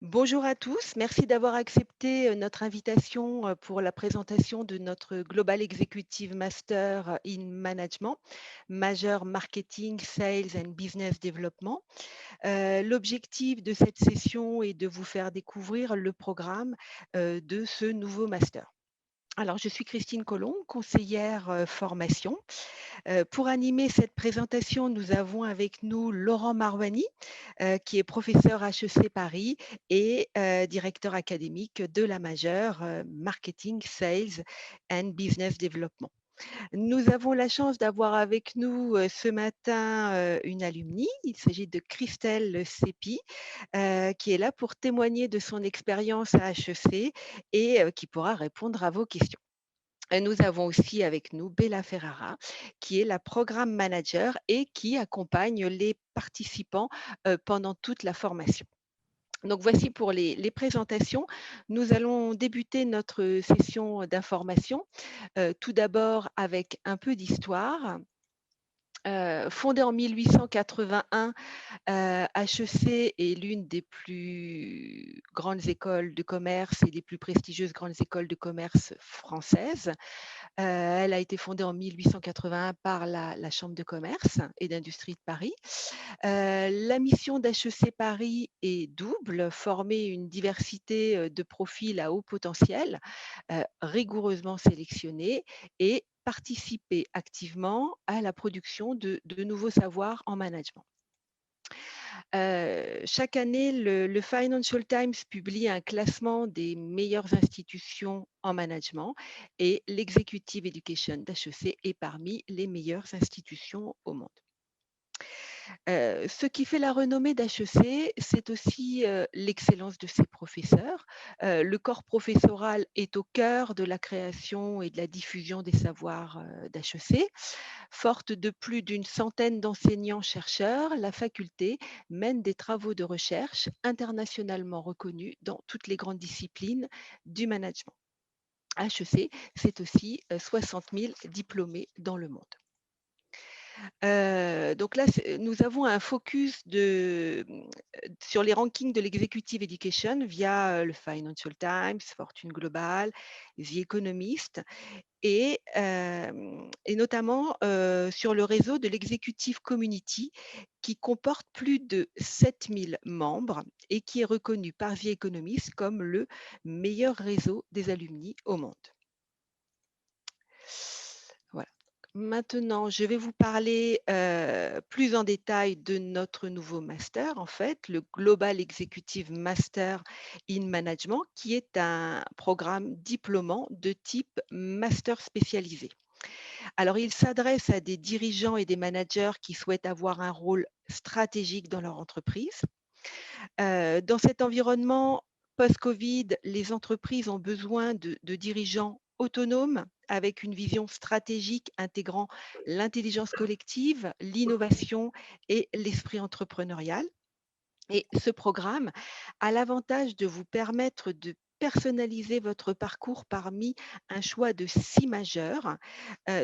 Bonjour à tous, merci d'avoir accepté notre invitation pour la présentation de notre Global Executive Master in Management, Major Marketing, Sales and Business Development. L'objectif de cette session est de vous faire découvrir le programme de ce nouveau master. Alors, je suis Christine Colomb, conseillère formation. Pour animer cette présentation, nous avons avec nous Laurent Marouani, qui est professeur HEC Paris et directeur académique de la majeure Marketing, Sales and Business Development. Nous avons la chance d'avoir avec nous ce matin une alumni. Il s'agit de Christelle Sépi, qui est là pour témoigner de son expérience à HEC et qui pourra répondre à vos questions. Nous avons aussi avec nous Bella Ferrara, qui est la programme manager et qui accompagne les participants pendant toute la formation. Donc voici pour les présentations. Nous allons débuter notre session d'information, tout d'abord avec un peu d'histoire. Fondée en 1881, HEC est l'une des plus grandes écoles de commerce et des plus prestigieuses grandes écoles de commerce françaises. Elle a été fondée en 1881 par la Chambre de commerce et d'industrie de Paris. La mission d'HEC Paris est double, former une diversité de profils à haut potentiel, rigoureusement sélectionnés et participer activement à la production de nouveaux savoirs en management. Chaque année, le Financial Times publie un classement des meilleures institutions en management et l'Executive Education d'HEC est parmi les meilleures institutions au monde. Ce qui fait la renommée d'HEC, c'est aussi l'excellence de ses professeurs. Le corps professoral est au cœur de la création et de la diffusion des savoirs d'HEC. Forte de plus d'une centaine d'enseignants-chercheurs, la faculté mène des travaux de recherche internationalement reconnus dans toutes les grandes disciplines du management. HEC, c'est aussi 60 000 diplômés dans le monde. Donc là, nous avons un focus sur les rankings de l'executive education via le Financial Times, Fortune Global, The Economist et notamment sur le réseau de l'Executive Community qui comporte plus de 7 000 membres et qui est reconnu par The Economist comme le meilleur réseau des alumni au monde. Voilà. Maintenant, je vais vous parler plus en détail de notre nouveau master, en fait, le Global Executive Master in Management, qui est un programme diplômant de type master spécialisé. Alors, il s'adresse à des dirigeants et des managers qui souhaitent avoir un rôle stratégique dans leur entreprise. Dans cet environnement post-Covid, les entreprises ont besoin de dirigeants autonomes avec une vision stratégique intégrant l'intelligence collective, l'innovation et l'esprit entrepreneurial. Et ce programme a l'avantage de vous permettre de personnaliser votre parcours parmi un choix de 6 majeurs,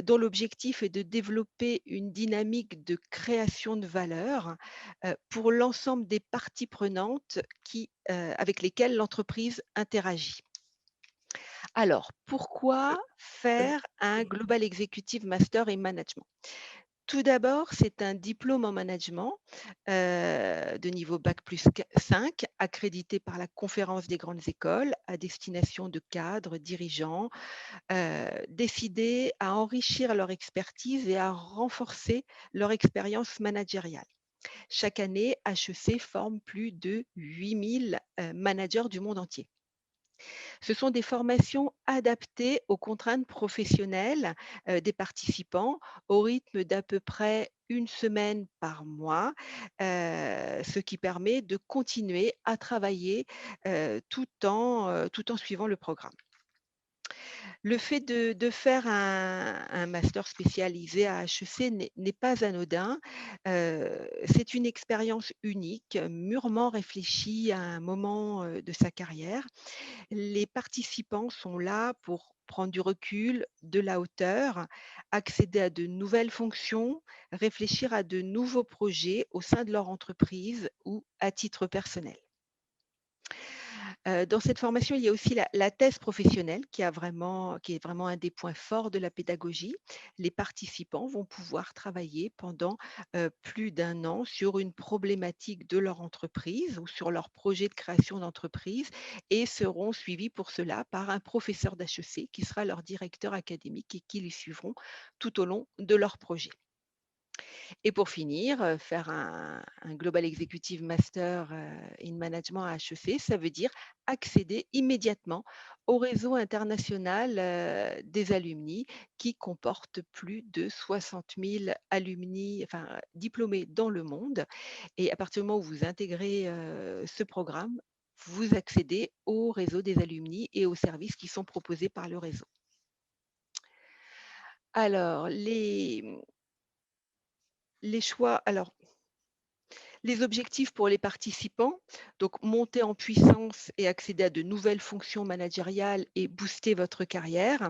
dont l'objectif est de développer une dynamique de création de valeur, pour l'ensemble des parties prenantes avec lesquelles l'entreprise interagit. Alors, pourquoi faire un Global Executive Master in Management? Tout d'abord, c'est un diplôme en management de niveau bac+5, accrédité par la Conférence des grandes écoles à destination de cadres, dirigeants, décidés à enrichir leur expertise et à renforcer leur expérience managériale. Chaque année, HEC forme plus de 8 000 managers du monde entier. Ce sont des formations adaptées aux contraintes professionnelles des participants au rythme d'à peu près une semaine par mois, ce qui permet de continuer à travailler tout en suivant le programme. Le fait de faire un master spécialisé à HEC n'est pas anodin. C'est une expérience unique, mûrement réfléchie à un moment de sa carrière. Les participants sont là pour prendre du recul, de la hauteur, accéder à de nouvelles fonctions, réfléchir à de nouveaux projets au sein de leur entreprise ou à titre personnel. Dans cette formation, il y a aussi la thèse professionnelle qui est vraiment un des points forts de la pédagogie. Les participants vont pouvoir travailler pendant, plus d'un an sur une problématique de leur entreprise ou sur leur projet de création d'entreprise et seront suivis pour cela par un professeur d'HEC qui sera leur directeur académique et qui les suivront tout au long de leur projet. Et pour finir, faire un Global Executive Master, in Management à HEC, ça veut dire accéder immédiatement au réseau international, des alumni qui comporte plus de 60 000 alumni, enfin, diplômés dans le monde et à partir du moment où vous intégrez, ce programme, vous accédez au réseau des alumni et aux services qui sont proposés par le réseau. Alors les choix alors les objectifs pour les participants, donc monter en puissance et accéder à de nouvelles fonctions managériales et booster votre carrière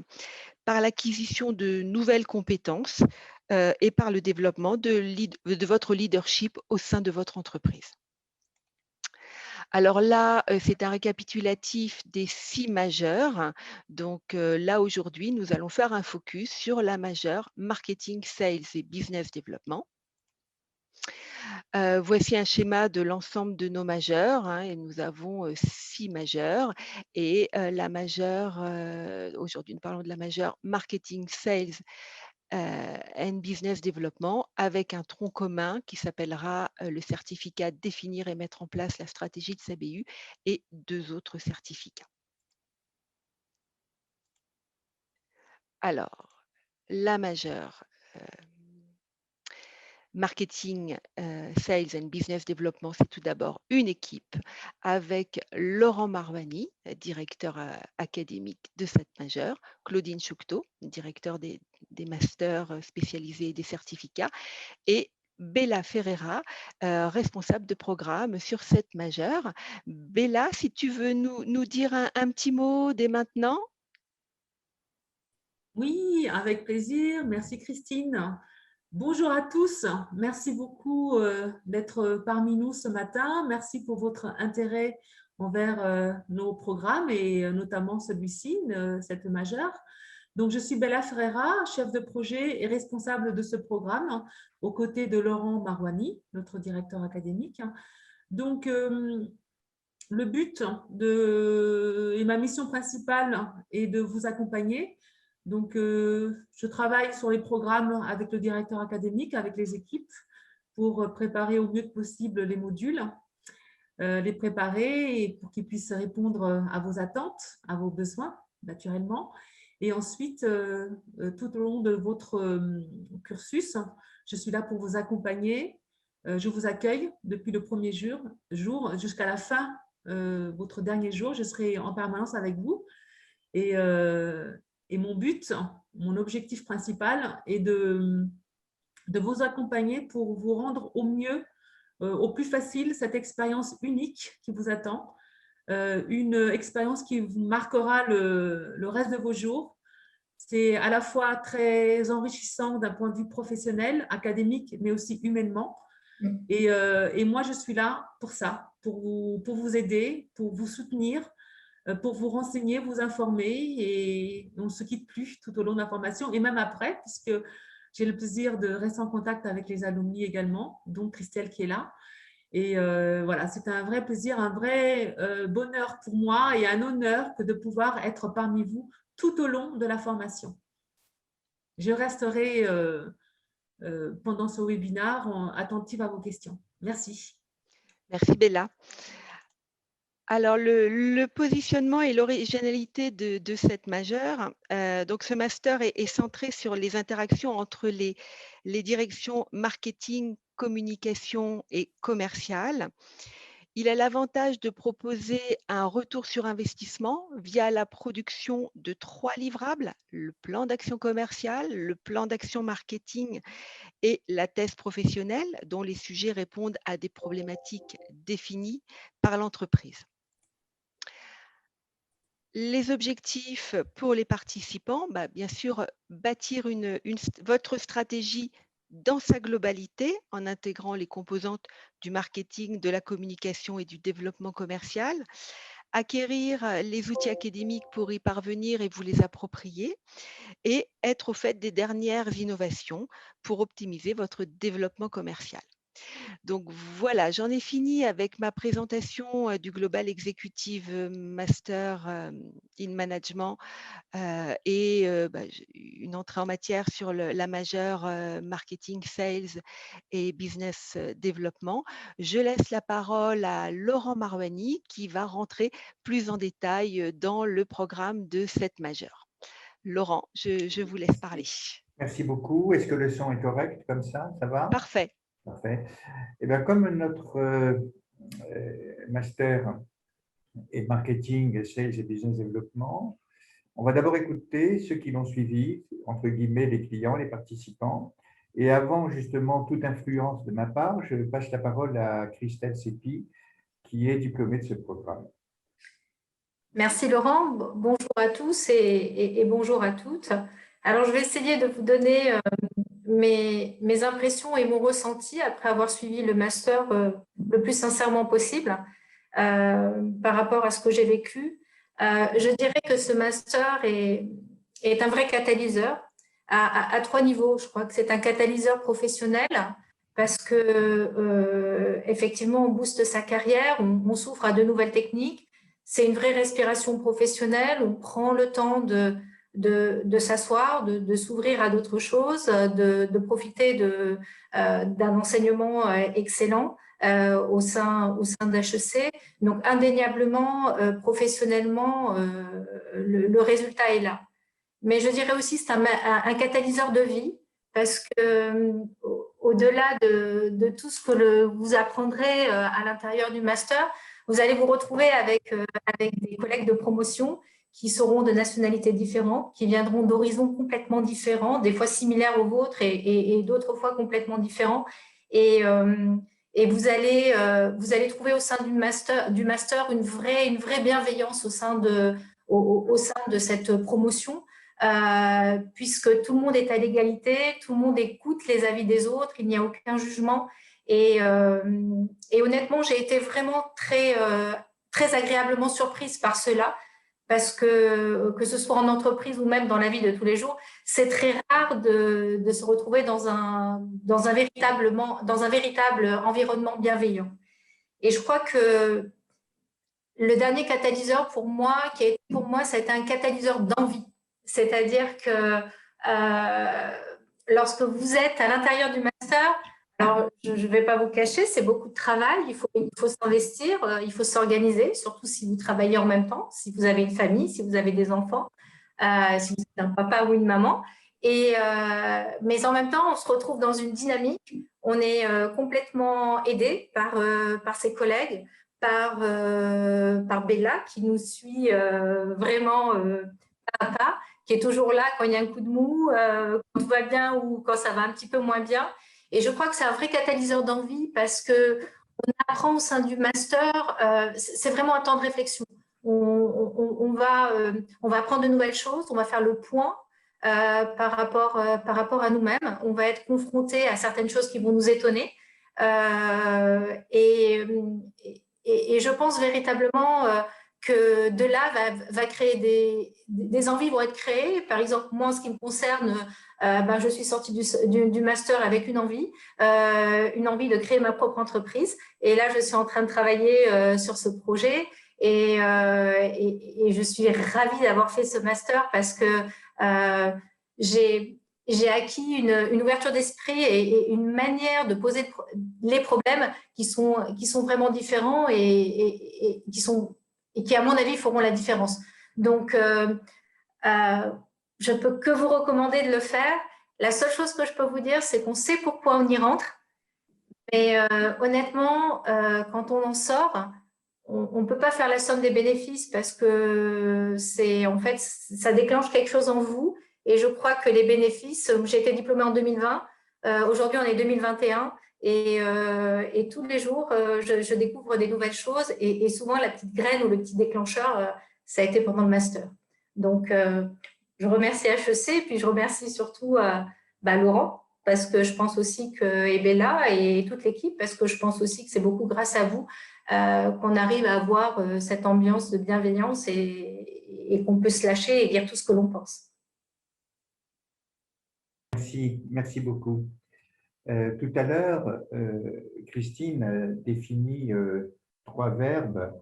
par l'acquisition de nouvelles compétences et par le développement de votre leadership au sein de votre entreprise. Alors là, c'est un récapitulatif des 6 majeurs. Donc là, aujourd'hui, nous allons faire un focus sur la majeure marketing, sales et business development. Voici un schéma de l'ensemble de nos majeurs, hein, et nous avons, 6 majeurs et la majeure, aujourd'hui nous parlons de la majeure marketing, sales, and business development avec un tronc commun qui s'appellera, le certificat définir et mettre en place la stratégie de sa BU et 2 autres certificats. Alors, la majeure, marketing, sales and business development, c'est tout d'abord une équipe avec Laurent Marwani, directeur, académique de cette majeure, Claudine Choucteau, directeur des masters, spécialisés et des certificats et Bella Ferreira, responsable de programme sur cette majeure. Bella, si tu veux nous dire un petit mot dès maintenant? Oui, avec plaisir. Merci Christine. Bonjour à tous. Merci beaucoup d'être parmi nous ce matin. Merci pour votre intérêt envers nos programmes et notamment celui-ci, cette majeure. Donc, je suis Bella Ferreira, chef de projet et responsable de ce programme, aux côtés de Laurent Marouani, notre directeur académique. Donc, le but et ma mission principale est de vous accompagner. Donc, je travaille sur les programmes avec le directeur académique, avec les équipes, pour préparer au mieux possible les modules, les préparer et pour qu'ils puissent répondre à vos attentes, à vos besoins, naturellement. Et ensuite, tout au long de votre cursus, je suis là pour vous accompagner. Je vous accueille depuis le premier jour jusqu'à la fin, votre dernier jour. Je serai en permanence avec vous. Et, et mon but, mon objectif principal est de vous accompagner pour vous rendre au mieux, au plus facile, cette expérience unique qui vous attend. Une expérience qui vous marquera le reste de vos jours. C'est à la fois très enrichissant d'un point de vue professionnel, académique, mais aussi humainement. Et moi, je suis là pour ça, pour vous aider, pour vous soutenir, pour vous renseigner, vous informer. Et on ne se quitte plus tout au long de la formation et même après, puisque j'ai le plaisir de rester en contact avec les alumni également, dont Christelle qui est là. Et voilà, c'est un vrai plaisir, un vrai bonheur pour moi et un honneur que de pouvoir être parmi vous tout au long de la formation. Je resterai pendant ce webinaire attentive à vos questions. Merci. Merci Bella. Alors le positionnement et l'originalité de cette majeure, donc ce master est centré sur les interactions entre les directions marketing, communication et commerciale. Il a l'avantage de proposer un retour sur investissement via la production de 3 livrables, le plan d'action commerciale, le plan d'action marketing et la thèse professionnelle, dont les sujets répondent à des problématiques définies par l'entreprise. Les objectifs pour les participants, bah, bien sûr, bâtir votre stratégie dans sa globalité en intégrant les composantes du marketing, de la communication et du développement commercial, acquérir les outils académiques pour y parvenir et vous les approprier et être au fait des dernières innovations pour optimiser votre développement commercial. Donc voilà, j'en ai fini avec ma présentation, du Global Executive, Master, in Management, j'ai une entrée en matière sur la majeure, Marketing, Sales et Business, Développement. Je laisse la parole à Laurent Marouani qui va rentrer plus en détail, dans le programme de cette majeure. Laurent, je vous laisse parler. Merci beaucoup. Est-ce que le son est correct comme ça va? Parfait. Parfait. Eh bien, comme notre master est marketing, sales et business développement, on va d'abord écouter ceux qui l'ont suivi, entre guillemets, les clients, les participants. Et avant justement toute influence de ma part, je passe la parole à Christelle Sepi, qui est diplômée de ce programme. Merci Laurent, bonjour à tous et bonjour à toutes. Alors je vais essayer de vous donner mes impressions et mon ressenti après avoir suivi le master le plus sincèrement possible par rapport à ce que j'ai vécu. Je dirais que ce master est un vrai catalyseur à 3 niveaux. Je crois que c'est un catalyseur professionnel parce que effectivement on booste sa carrière, on s'ouvre à de nouvelles techniques. C'est une vraie respiration professionnelle, on prend le temps de s'asseoir, de s'ouvrir à d'autres choses, de profiter d'un enseignement excellent au sein d'HEC. Donc, indéniablement, professionnellement, le résultat est là. Mais je dirais aussi que c'est un catalyseur de vie parce que au-delà de tout ce que vous apprendrez à l'intérieur du master, vous allez vous retrouver avec des collègues de promotion qui seront de nationalités différentes, qui viendront d'horizons complètement différents, des fois similaires aux vôtres et d'autres fois complètement différents. Et vous allez trouver au sein du master une vraie bienveillance au sein de cette promotion, puisque tout le monde est à l'égalité, tout le monde écoute les avis des autres, il n'y a aucun jugement. Et honnêtement, j'ai été vraiment très agréablement surprise par cela, parce que ce soit en entreprise ou même dans la vie de tous les jours, c'est très rare de se retrouver dans un véritable environnement bienveillant. Et je crois que le dernier catalyseur pour moi, ça a été un catalyseur d'envie. C'est-à-dire que lorsque vous êtes à l'intérieur du master, alors je ne vais pas vous cacher, c'est beaucoup de travail, il faut s'investir, il faut s'organiser, surtout si vous travaillez en même temps, si vous avez une famille, si vous avez des enfants, si vous êtes un papa ou une maman. Mais en même temps, on se retrouve dans une dynamique, on est complètement aidé par ses collègues, par Bella qui nous suit vraiment pas à pas, qui est toujours là quand il y a un coup de mou, quand tout va bien ou quand ça va un petit peu moins bien. Et je crois que c'est un vrai catalyseur d'envie parce qu'on apprend au sein du master, c'est vraiment un temps de réflexion. On va apprendre de nouvelles choses, on va faire le point par rapport à nous-mêmes. On va être confronté à certaines choses qui vont nous étonner. Et je pense véritablement que de là va créer des envies vont être créées. Par exemple, moi, en ce qui me concerne, je suis sortie du master avec une envie de créer ma propre entreprise. Et là, je suis en train de travailler sur ce projet. Et je suis ravie d'avoir fait ce master parce que j'ai acquis une ouverture d'esprit et une manière de poser les problèmes qui sont vraiment différents et qui, à mon avis, feront la différence. Donc, je peux que vous recommander de le faire. La seule chose que je peux vous dire, c'est qu'on sait pourquoi on y rentre. Mais honnêtement, quand on en sort, on ne peut pas faire la somme des bénéfices parce que ça déclenche quelque chose en vous. Et je crois que les bénéfices, j'ai été diplômée en 2020, aujourd'hui on est 2021 et tous les jours je découvre des nouvelles choses et souvent la petite graine ou le petit déclencheur, ça a été pendant le master. Donc je remercie HEC et puis je remercie surtout Laurent parce que je pense aussi et Bella et toute l'équipe parce que je pense aussi que c'est beaucoup grâce à vous qu'on arrive à avoir cette ambiance de bienveillance et qu'on peut se lâcher et dire tout ce que l'on pense. Merci beaucoup. Tout à l'heure, Christine a défini 3 verbes,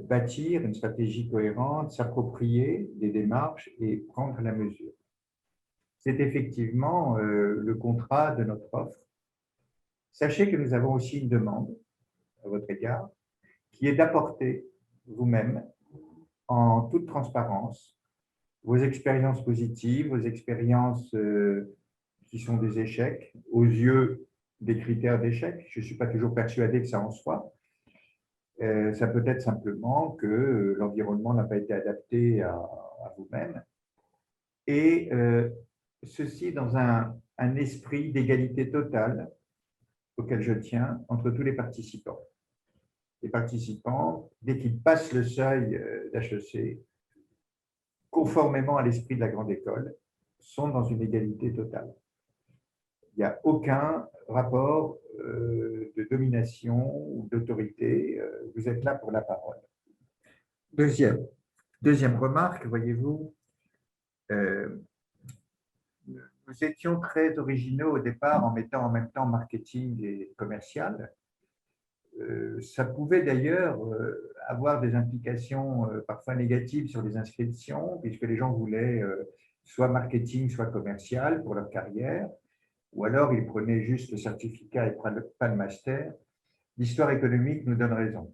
bâtir une stratégie cohérente, s'approprier des démarches et prendre la mesure. C'est effectivement le contrat de notre offre. Sachez que nous avons aussi une demande à votre égard, qui est d'apporter vous-même, en toute transparence, vos expériences positives, vos expériences qui sont des échecs, aux yeux des critères d'échec. Je ne suis pas toujours persuadé que ça en soit. Ça peut être simplement que l'environnement n'a pas été adapté à vous-même. Et ceci dans un esprit d'égalité totale auquel je tiens entre tous les participants. Les participants, dès qu'ils passent le seuil d'HEC, conformément à l'esprit de la grande école, sont dans une égalité totale. Il n'y a aucun rapport de domination ou d'autorité. Vous êtes là pour la parole. Deuxième remarque, voyez-vous, nous étions très originaux au départ en mettant en même temps marketing et commercial. Ça pouvait d'ailleurs avoir des implications parfois négatives sur les inscriptions, puisque les gens voulaient soit marketing, soit commercial pour leur carrière, ou alors ils prenaient juste le certificat et pas le master. L'histoire économique nous donne raison.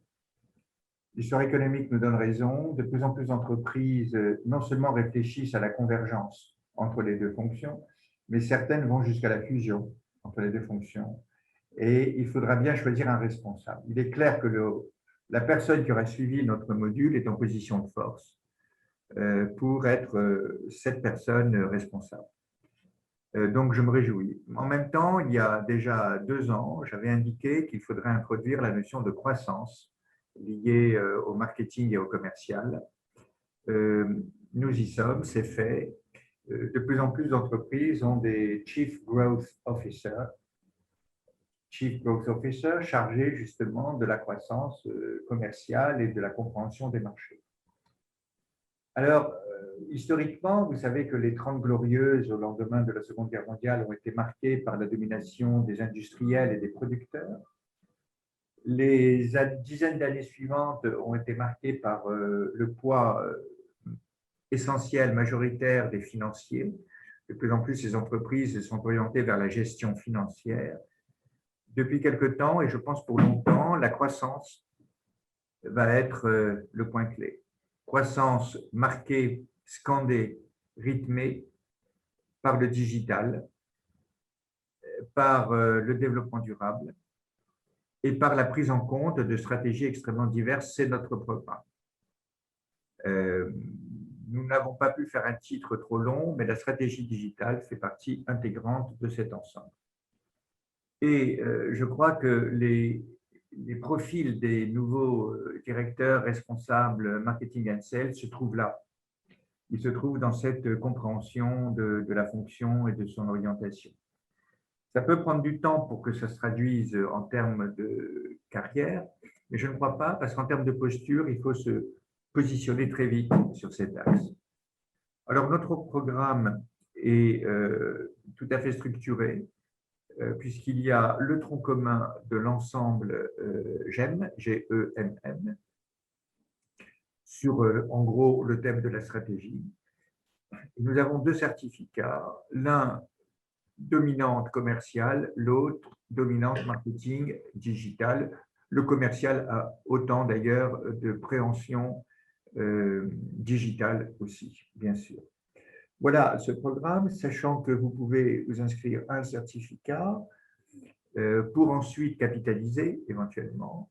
L'histoire économique nous donne raison. De plus en plus d'entreprises non seulement réfléchissent à la convergence entre les 2 fonctions, mais certaines vont jusqu'à la fusion entre les 2 fonctions. Et il faudra bien choisir un responsable. Il est clair que la personne qui aura suivi notre module est en position de force pour être cette personne responsable. Donc, je me réjouis. En même temps, il y a déjà 2 ans, j'avais indiqué qu'il faudrait introduire la notion de croissance liée au marketing et au commercial. Nous y sommes, c'est fait. De plus en plus d'entreprises ont des Chief Growth Officers chargés justement de la croissance commerciale et de la compréhension des marchés. Alors, historiquement, vous savez que les 30 glorieuses au lendemain de la Seconde Guerre mondiale ont été marquées par la domination des industriels et des producteurs. Les dizaines d'années suivantes ont été marquées par le poids essentiel, majoritaire des financiers. De plus en plus, ces entreprises sont orientées vers la gestion financière. Depuis quelque temps, et je pense pour longtemps, la croissance va être le point clé. Croissance marquée, scandée, rythmée par le digital, par le développement durable et par la prise en compte de stratégies extrêmement diverses. C'est notre programme. Nous n'avons pas pu faire un titre trop long, mais la stratégie digitale fait partie intégrante de cet ensemble. Et je crois que les profils des nouveaux directeurs responsables marketing and sales se trouvent là. Ils se trouvent dans cette compréhension de la fonction et de son orientation. Ça peut prendre du temps pour que ça se traduise en termes de carrière, mais je ne crois pas, parce qu'en termes de posture, il faut se positionner très vite sur cet axe. Alors, notre programme est tout à fait structuré, puisqu'il y a le tronc commun de l'ensemble GEM, G-E-M-M, sur, en gros, le thème de la stratégie. Nous avons 2 certificats, l'un dominante commerciale, l'autre dominante marketing digital. Le commercial a autant d'ailleurs de préhension digitale aussi, bien sûr. Voilà ce programme, sachant que vous pouvez vous inscrire à un certificat pour ensuite capitaliser éventuellement,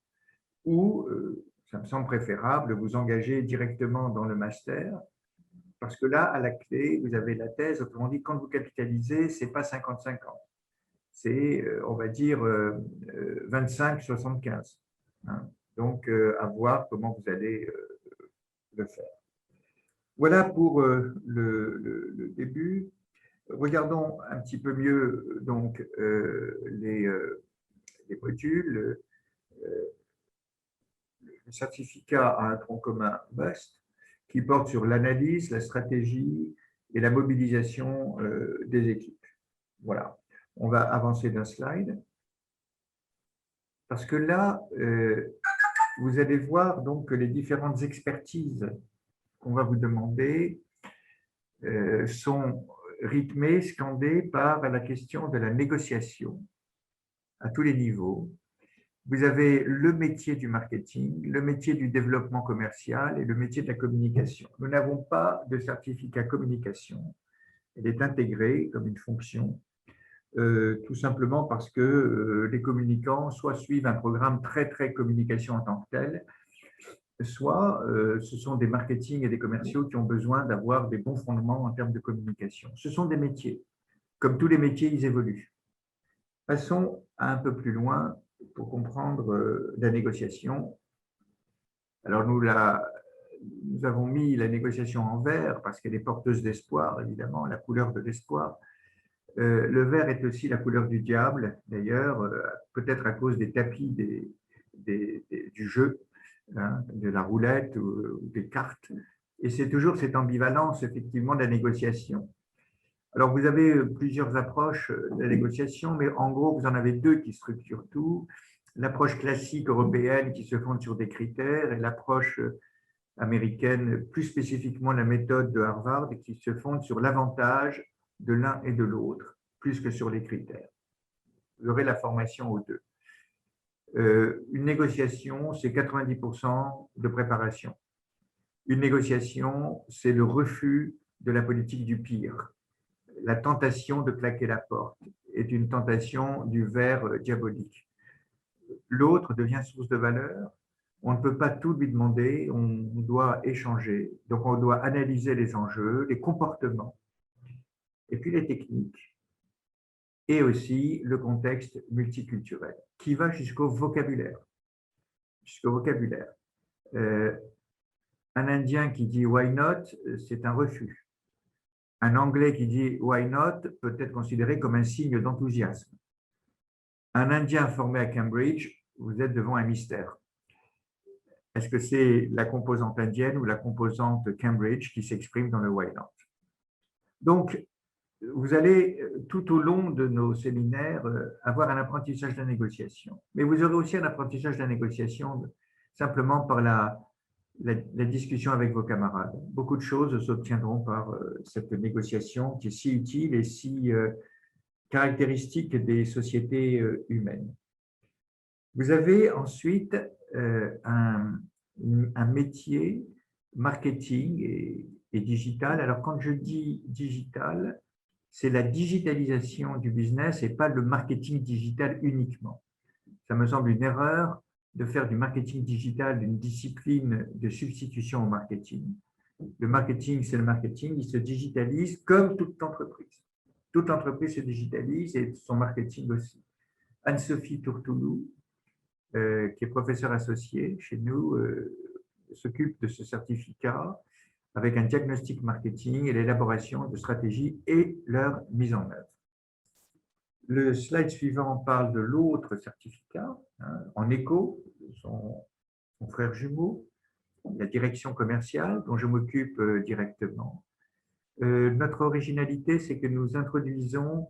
ou, ça me semble préférable, vous engager directement dans le master, parce que là, à la clé, vous avez la thèse. Autrement dit, quand vous capitalisez, ce n'est pas 50-50, c'est, on va dire, 25-75. Hein. Donc, à voir comment vous allez le faire. Voilà pour le début. Regardons un petit peu mieux donc, les modules. certificat a un tronc commun MUST qui porte sur l'analyse, la stratégie et la mobilisation des équipes. Voilà, on va avancer d'un slide. Parce que là, vous allez voir donc que les différentes expertises qu'on va vous demander sont rythmées, scandées par la question de la négociation à tous les niveaux. Vous avez le métier du marketing, le métier du développement commercial et le métier de la communication. Nous n'avons pas de certificat communication. Elle est intégrée comme une fonction, tout simplement parce que les communicants soit suivent un programme très communication en tant que tel, soit ce sont des marketing et des commerciaux qui ont besoin d'avoir des bons fondements en termes de communication. Ce sont des métiers. Comme tous les métiers, ils évoluent. Passons un peu plus loin pour comprendre la négociation. Alors, nous avons mis la négociation en vert parce qu'elle est porteuse d'espoir, évidemment, la couleur de l'espoir. Le vert est aussi la couleur du diable, d'ailleurs, peut-être à cause des tapis du jeu, hein, de la roulette ou des cartes. Et c'est toujours cette ambivalence, effectivement, de la négociation. Alors, vous avez plusieurs approches de la négociation, mais en gros, vous en avez deux qui structurent tout. L'approche classique européenne qui se fonde sur des critères et l'approche américaine, plus spécifiquement la méthode de Harvard, qui se fonde sur l'avantage de l'un et de l'autre, plus que sur les critères. Vous aurez la formation aux deux. Une négociation, c'est 90% de préparation. Une négociation, c'est le refus de la politique du pire. La tentation de claquer la porte est une tentation du verre diabolique. L'autre devient source de valeur. On ne peut pas tout lui demander, on doit échanger. Donc, on doit analyser les enjeux, les comportements, et puis les techniques, et aussi le contexte multiculturel, qui va jusqu'au vocabulaire. Un Indien qui dit « why not », c'est un refus. Un Anglais qui dit « why not » peut être considéré comme un signe d'enthousiasme. Un Indien formé à Cambridge, vous êtes devant un mystère. Est-ce que c'est la composante indienne ou la composante Cambridge qui s'exprime dans le why not? Donc, vous allez, tout au long de nos séminaires, avoir un apprentissage de la négociation. Mais vous aurez aussi un apprentissage de la négociation simplement par la discussion avec vos camarades. Beaucoup de choses s'obtiendront par cette négociation qui est si utile et si caractéristique des sociétés humaines. Vous avez ensuite un métier marketing et digital. Alors, quand je dis digital, c'est la digitalisation du business et pas le marketing digital uniquement. Ça me semble une erreur de faire du marketing digital une discipline de substitution au marketing. Le marketing, c'est le marketing, il se digitalise comme toute entreprise. Toute entreprise se digitalise et son marketing aussi. Anne-Sophie Tourtoulou, qui est professeure associée chez nous, s'occupe de ce certificat avec un diagnostic marketing et l'élaboration de stratégies et leur mise en œuvre. Le slide suivant parle de l'autre certificat, hein, en écho, son frère jumeau, la direction commerciale, dont je m'occupe directement. Notre originalité, c'est que nous introduisons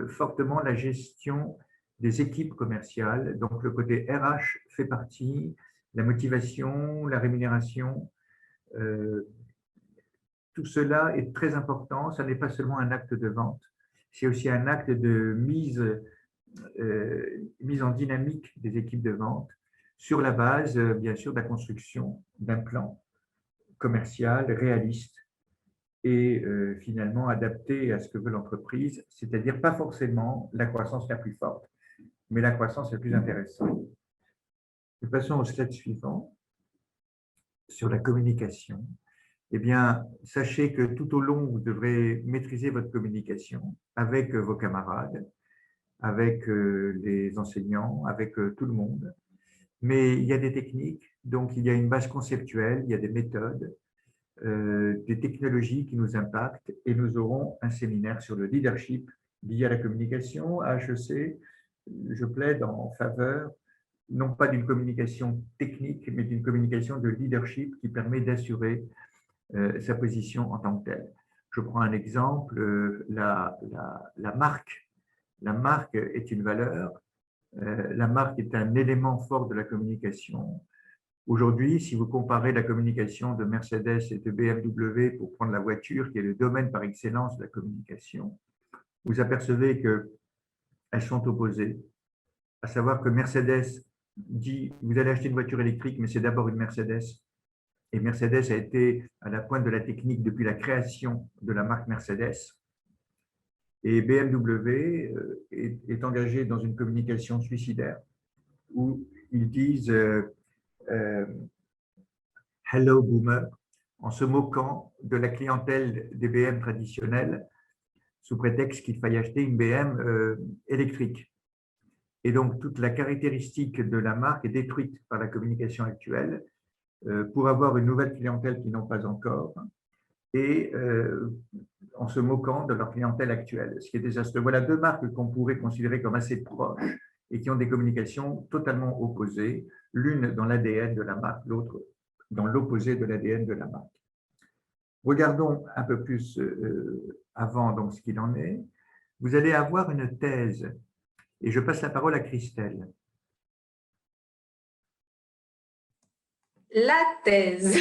fortement la gestion des équipes commerciales. Donc, le côté RH fait partie, la motivation, la rémunération. Tout cela est très important. Ça n'est pas seulement un acte de vente, c'est aussi un acte de mise en dynamique des équipes de vente sur la base, bien sûr, de la construction d'un plan commercial réaliste et finalement adapté à ce que veut l'entreprise, c'est-à-dire pas forcément la croissance la plus forte, mais la croissance la plus intéressante. Nous passons au slide suivant sur la communication. Eh bien, sachez que tout au long, vous devrez maîtriser votre communication avec vos camarades, avec les enseignants, avec tout le monde. Mais il y a des techniques, donc il y a une base conceptuelle, il y a des méthodes, des technologies qui nous impactent et nous aurons un séminaire sur le leadership lié à la communication. À HEC, je plaide en faveur non pas d'une communication technique, mais d'une communication de leadership qui permet d'assurer sa position en tant que telle. Je prends un exemple, la marque. La marque est une valeur, la marque est un élément fort de la communication. Aujourd'hui, si vous comparez la communication de Mercedes et de BMW pour prendre la voiture, qui est le domaine par excellence de la communication, vous apercevez qu'elles sont opposées. À savoir que Mercedes dit « vous allez acheter une voiture électrique, mais c'est d'abord une Mercedes ». Et Mercedes a été à la pointe de la technique depuis la création de la marque Mercedes. Et BMW est engagé dans une communication suicidaire où ils disent Hello Boomer, en se moquant de la clientèle des BM traditionnelles sous prétexte qu'il faille acheter une BM électrique. Et donc, toute la caractéristique de la marque est détruite par la communication actuelle pour avoir une nouvelle clientèle qu'ils n'ont pas encore et en se moquant de leur clientèle actuelle, ce qui est désastreux. Voilà deux marques qu'on pourrait considérer comme assez proches et qui ont des communications totalement opposées, l'une dans l'ADN de la marque, l'autre dans l'opposé de l'ADN de la marque. Regardons un peu plus avant donc, ce qu'il en est. Vous allez avoir une thèse et je passe la parole à Christelle. La thèse,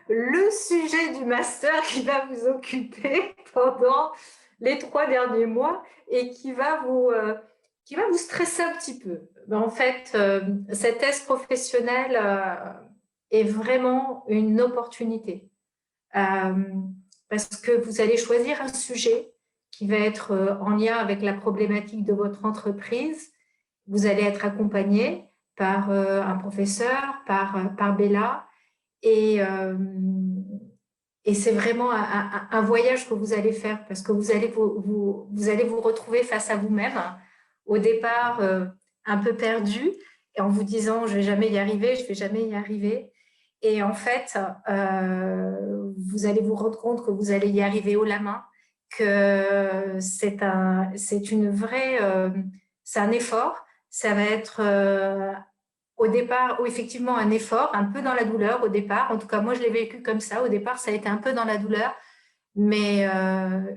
le sujet du master qui va vous occuper pendant les 3 derniers mois et qui va vous stresser un petit peu. En fait, cette thèse professionnelle est vraiment une opportunité parce que vous allez choisir un sujet qui va être en lien avec la problématique de votre entreprise. Vous allez être accompagné par un professeur, par Bella. Et c'est vraiment un voyage que vous allez faire parce que vous allez vous retrouver face à vous-même, au départ un peu perdu, et en vous disant « je ne vais jamais y arriver, je ne vais jamais y arriver ». Et en fait, vous allez vous rendre compte que vous allez y arriver haut la main, que c'est un effort. Ça va être au départ, ou effectivement un effort, un peu dans la douleur au départ. En tout cas, moi, je l'ai vécu comme ça. Au départ, ça a été un peu dans la douleur. Mais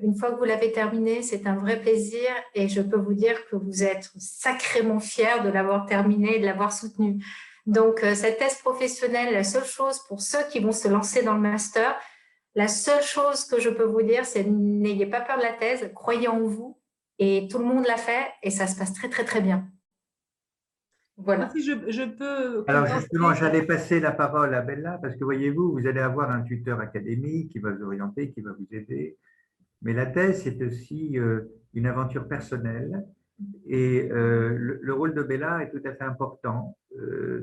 une fois que vous l'avez terminé, c'est un vrai plaisir. Et je peux vous dire que vous êtes sacrément fiers de l'avoir terminé et de l'avoir soutenu. Donc, cette thèse professionnelle, la seule chose pour ceux qui vont se lancer dans le master, la seule chose que je peux vous dire, c'est n'ayez pas peur de la thèse, croyez en vous. Et tout le monde l'a fait et ça se passe très, très, très bien. Voilà. Si je peux… Alors justement, j'allais passer la parole à Bella parce que voyez-vous, vous allez avoir un tuteur académique qui va vous orienter, qui va vous aider. Mais la thèse, c'est aussi une aventure personnelle et le rôle de Bella est tout à fait important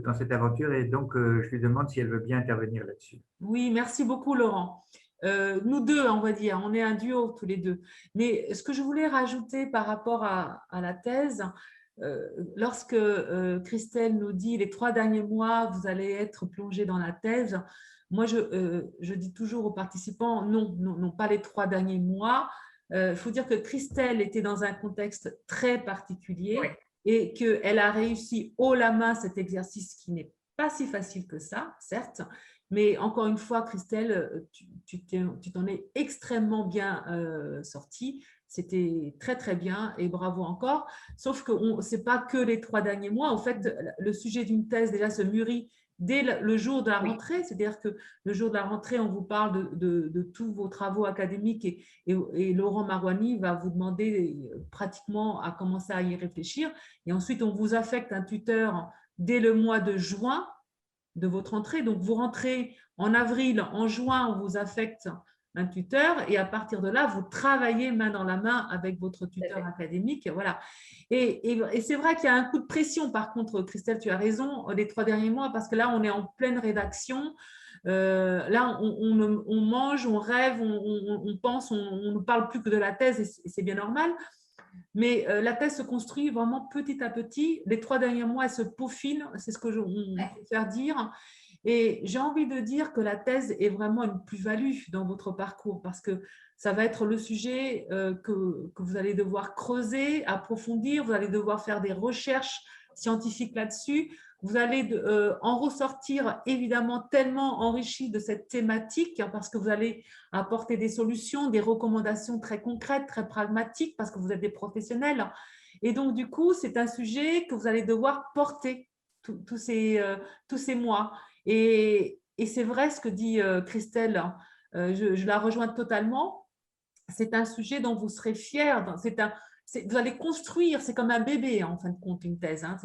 dans cette aventure et donc je lui demande si elle veut bien intervenir là-dessus. Oui, merci beaucoup Laurent. Nous deux, on va dire, on est un duo tous les deux. Mais ce que je voulais rajouter par rapport à la thèse, lorsque Christelle nous dit les 3 derniers mois, vous allez être plongé dans la thèse, moi je dis toujours aux participants, non, pas les 3 derniers mois. Il faut dire que Christelle était dans un contexte très particulier et qu'elle a réussi haut la main cet exercice qui n'est pas si facile que ça, certes, mais encore une fois, Christelle, tu t'en es extrêmement bien sortie. C'était très, très bien et bravo encore. Sauf que ce n'est pas que les 3 derniers mois. En fait, le sujet d'une thèse déjà se mûrit dès le jour de la rentrée. C'est-à-dire que le jour de la rentrée, on vous parle de tous vos travaux académiques et Laurent Marouani va vous demander pratiquement à commencer à y réfléchir. Et ensuite, on vous affecte un tuteur dès le mois de juin de votre entrée. Donc, vous rentrez en avril, en juin, on vous affecte un tuteur et à partir de là, vous travaillez main dans la main avec votre tuteur académique. Voilà. Et c'est vrai qu'il y a un coup de pression. Par contre, Christelle, tu as raison, les 3 derniers mois, parce que là, on est en pleine rédaction. Là, on mange, on rêve, on pense, on ne parle plus que de la thèse et c'est bien normal. Mais la thèse se construit vraiment petit à petit. Les 3 derniers mois, elle se peaufine, c'est ce que on peut faire dire. Et j'ai envie de dire que la thèse est vraiment une plus-value dans votre parcours parce que ça va être le sujet que vous allez devoir creuser, approfondir, vous allez devoir faire des recherches scientifique là-dessus. Vous allez en ressortir évidemment tellement enrichi de cette thématique parce que vous allez apporter des solutions, des recommandations très concrètes, très pragmatiques parce que vous êtes des professionnels. Et donc, du coup, c'est un sujet que vous allez devoir porter tous ces mois. Et c'est vrai ce que dit Christelle, je la rejoins totalement. C'est un sujet dont vous serez fiers. Vous allez construire, c'est comme un bébé en fin de compte, une thèse. Hein,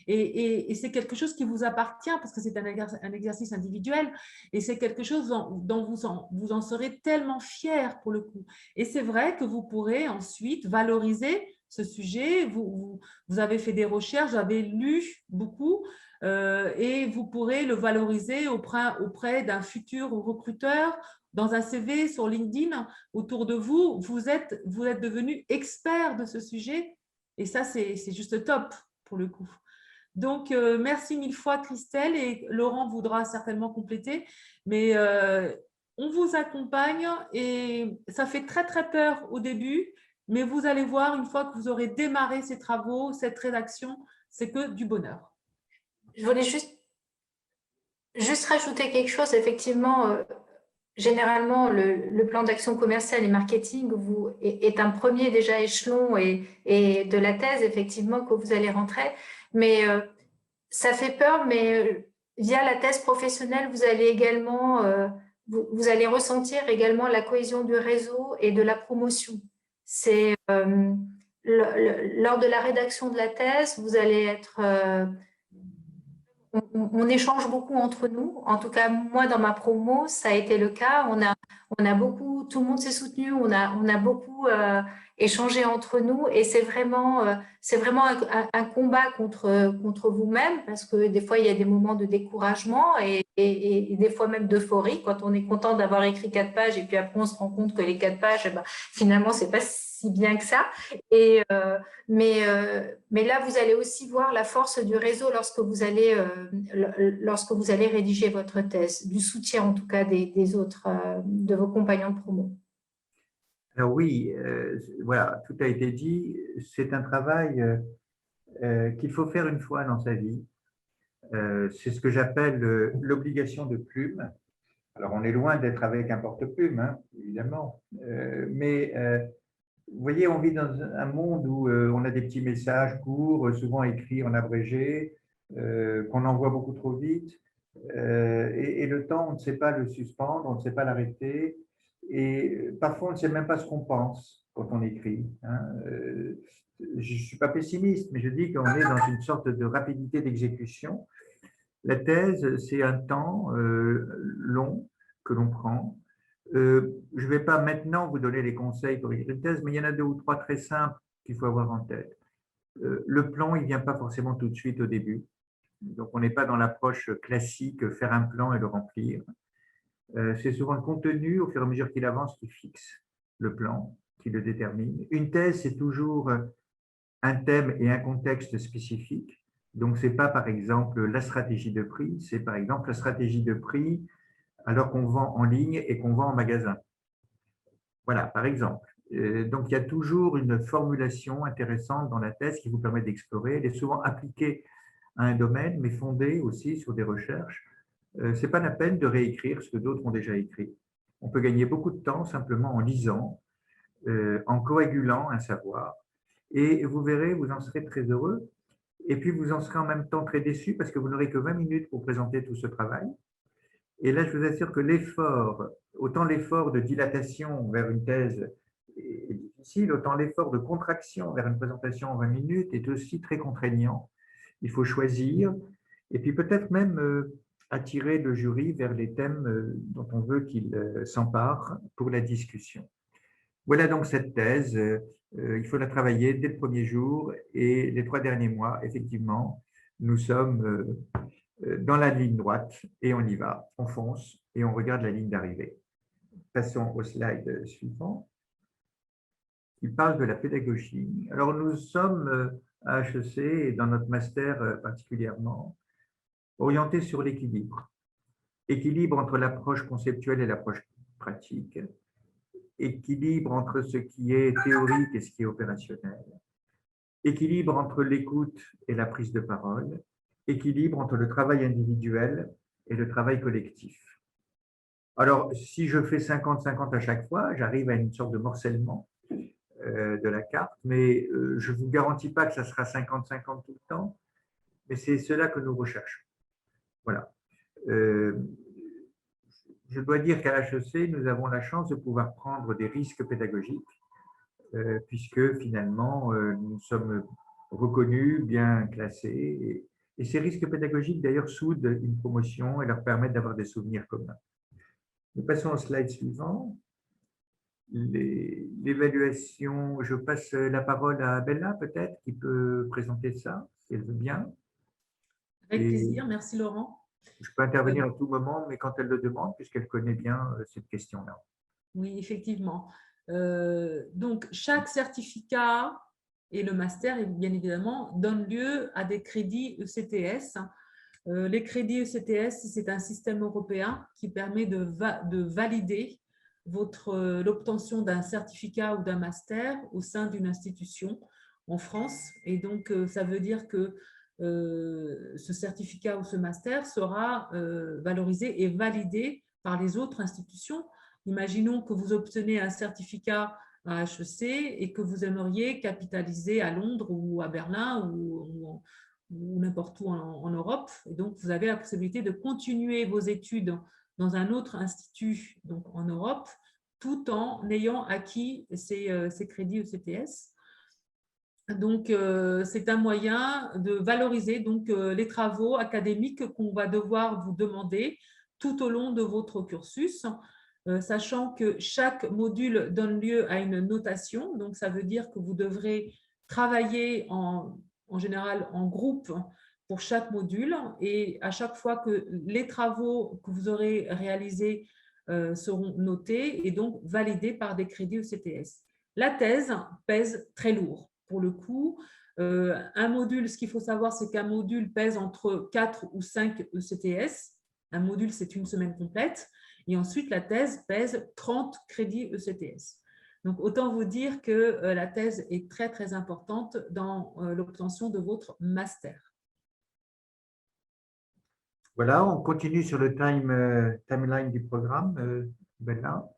et c'est quelque chose qui vous appartient parce que c'est un exercice individuel et c'est quelque chose dont vous en serez tellement fiers pour le coup. Et c'est vrai que vous pourrez ensuite valoriser ce sujet. Vous avez fait des recherches, vous avez lu beaucoup et vous pourrez le valoriser auprès d'un futur recruteur dans un CV sur LinkedIn. Autour de vous, vous êtes devenu expert de ce sujet et ça, c'est juste top pour le coup. Donc, merci mille fois Christelle et Laurent voudra certainement compléter, mais on vous accompagne et ça fait très très peur au début, mais vous allez voir une fois que vous aurez démarré ces travaux, cette rédaction, c'est que du bonheur. Je voulais juste rajouter quelque chose, effectivement. Généralement, le plan d'action commerciale et marketing est un premier déjà échelon et de la thèse, effectivement, que vous allez rentrer. Mais ça fait peur, mais via la thèse professionnelle, vous allez également, vous allez ressentir également la cohésion du réseau et de la promotion. C'est lors de la rédaction de la thèse, vous allez être… on échange beaucoup entre nous. En tout cas, moi, dans ma promo, ça a été le cas. On a beaucoup, tout le monde s'est soutenu. On a beaucoup échangé entre nous. Et c'est vraiment un combat contre vous-même parce que des fois, il y a des moments de découragement et des fois même d'euphorie quand on est content d'avoir écrit 4 pages et puis après, on se rend compte que les 4 pages, finalement, c'est pas si bien que ça. Mais là, vous allez aussi voir la force du réseau lorsque vous allez rédiger votre thèse, du soutien en tout cas des autres, de vos compagnons de promo. Alors oui, voilà, tout a été dit. C'est un travail qu'il faut faire une fois dans sa vie. C'est ce que j'appelle l'obligation de plume. Alors, on est loin d'être avec un porte-plume, hein, évidemment, mais vous voyez, on vit dans un monde où on a des petits messages courts, souvent écrits en abrégé, qu'on envoie beaucoup trop vite. Et le temps, on ne sait pas le suspendre, on ne sait pas l'arrêter. Et parfois, on ne sait même pas ce qu'on pense quand on écrit. Hein. Je ne suis pas pessimiste, mais je dis qu'on est dans une sorte de rapidité d'exécution. La thèse, c'est un temps long que l'on prend. Je ne vais pas maintenant vous donner les conseils pour écrire une thèse, mais il y en a 2 ou 3 très simples qu'il faut avoir en tête. Le plan, il ne vient pas forcément tout de suite au début. Donc, on n'est pas dans l'approche classique, faire un plan et le remplir. C'est souvent le contenu, au fur et à mesure qu'il avance, qui fixe le plan, qui le détermine. Une thèse, c'est toujours un thème et un contexte spécifique. Donc, ce n'est pas, par exemple, la stratégie de prix, c'est, par exemple, la stratégie de prix alors qu'on vend en ligne et qu'on vend en magasin. Voilà, par exemple. Donc, il y a toujours une formulation intéressante dans la thèse qui vous permet d'explorer. Elle est souvent appliquée à un domaine, mais fondée aussi sur des recherches. Ce n'est pas la peine de réécrire ce que d'autres ont déjà écrit. On peut gagner beaucoup de temps simplement en lisant, en coagulant un savoir. Et vous verrez, vous en serez très heureux. Et puis, vous en serez en même temps très déçu parce que vous n'aurez que 20 minutes pour présenter tout ce travail. Et là, je vous assure que autant l'effort de dilatation vers une thèse est difficile, autant l'effort de contraction vers une présentation en 20 minutes est aussi très contraignant. Il faut choisir et puis peut-être même attirer le jury vers les thèmes dont on veut qu'il s'empare pour la discussion. Voilà donc cette thèse. Il faut la travailler dès le premier jour et les 3 derniers mois, effectivement, nous sommes dans la ligne droite et on y va, on fonce et on regarde la ligne d'arrivée. Passons au slide suivant qui parle de la pédagogie. Alors nous sommes à HEC et dans notre master particulièrement orientés sur l'équilibre. Équilibre entre l'approche conceptuelle et l'approche pratique. Équilibre entre ce qui est théorique et ce qui est opérationnel. équilibre entre l'écoute et la prise de parole, équilibre entre le travail individuel et le travail collectif. Alors, si je fais 50-50 à chaque fois, j'arrive à une sorte de morcellement de la carte, mais je ne vous garantis pas que ça sera 50-50 tout le temps, mais c'est cela que nous recherchons. Voilà. Je dois dire qu'à HEC, nous avons la chance de pouvoir prendre des risques pédagogiques, puisque finalement, nous sommes reconnus, bien classés, et ces risques pédagogiques, d'ailleurs, soudent une promotion et leur permettent d'avoir des souvenirs communs. Nous passons au slide suivant. L'évaluation, je passe la parole à Bella, peut-être, qui peut présenter ça, si elle veut bien. Avec plaisir, merci Laurent. Je peux intervenir à tout moment, mais quand elle le demande, puisqu'elle connaît bien cette question-là. Oui, effectivement. Donc, chaque certificat et le master, bien évidemment, donnent lieu à des crédits ECTS. Les crédits ECTS, c'est un système européen qui permet de valider l'obtention d'un certificat ou d'un master au sein d'une institution en France. Et donc, ça veut dire que ce certificat ou ce master sera valorisé et validé par les autres institutions. Imaginons que vous obtenez un certificat à HEC et que vous aimeriez capitaliser à Londres ou à Berlin ou n'importe où en Europe. Et donc, vous avez la possibilité de continuer vos études dans un autre institut donc en Europe, tout en ayant acquis ces crédits ECTS. Donc, c'est un moyen de valoriser donc, les travaux académiques qu'on va devoir vous demander tout au long de votre cursus, sachant que chaque module donne lieu à une notation. Donc, ça veut dire que vous devrez travailler en général en groupe pour chaque module et à chaque fois que les travaux que vous aurez réalisés seront notés et donc validés par des crédits ECTS. La thèse pèse très lourd. Pour le coup, un module, ce qu'il faut savoir, c'est qu'un module pèse entre 4 ou 5 ECTS. Un module, c'est une semaine complète. Et ensuite, la thèse pèse 30 crédits ECTS. Donc, autant vous dire que la thèse est très, très importante dans l'obtention de votre master. Voilà, on continue sur le timeline du programme, Bella.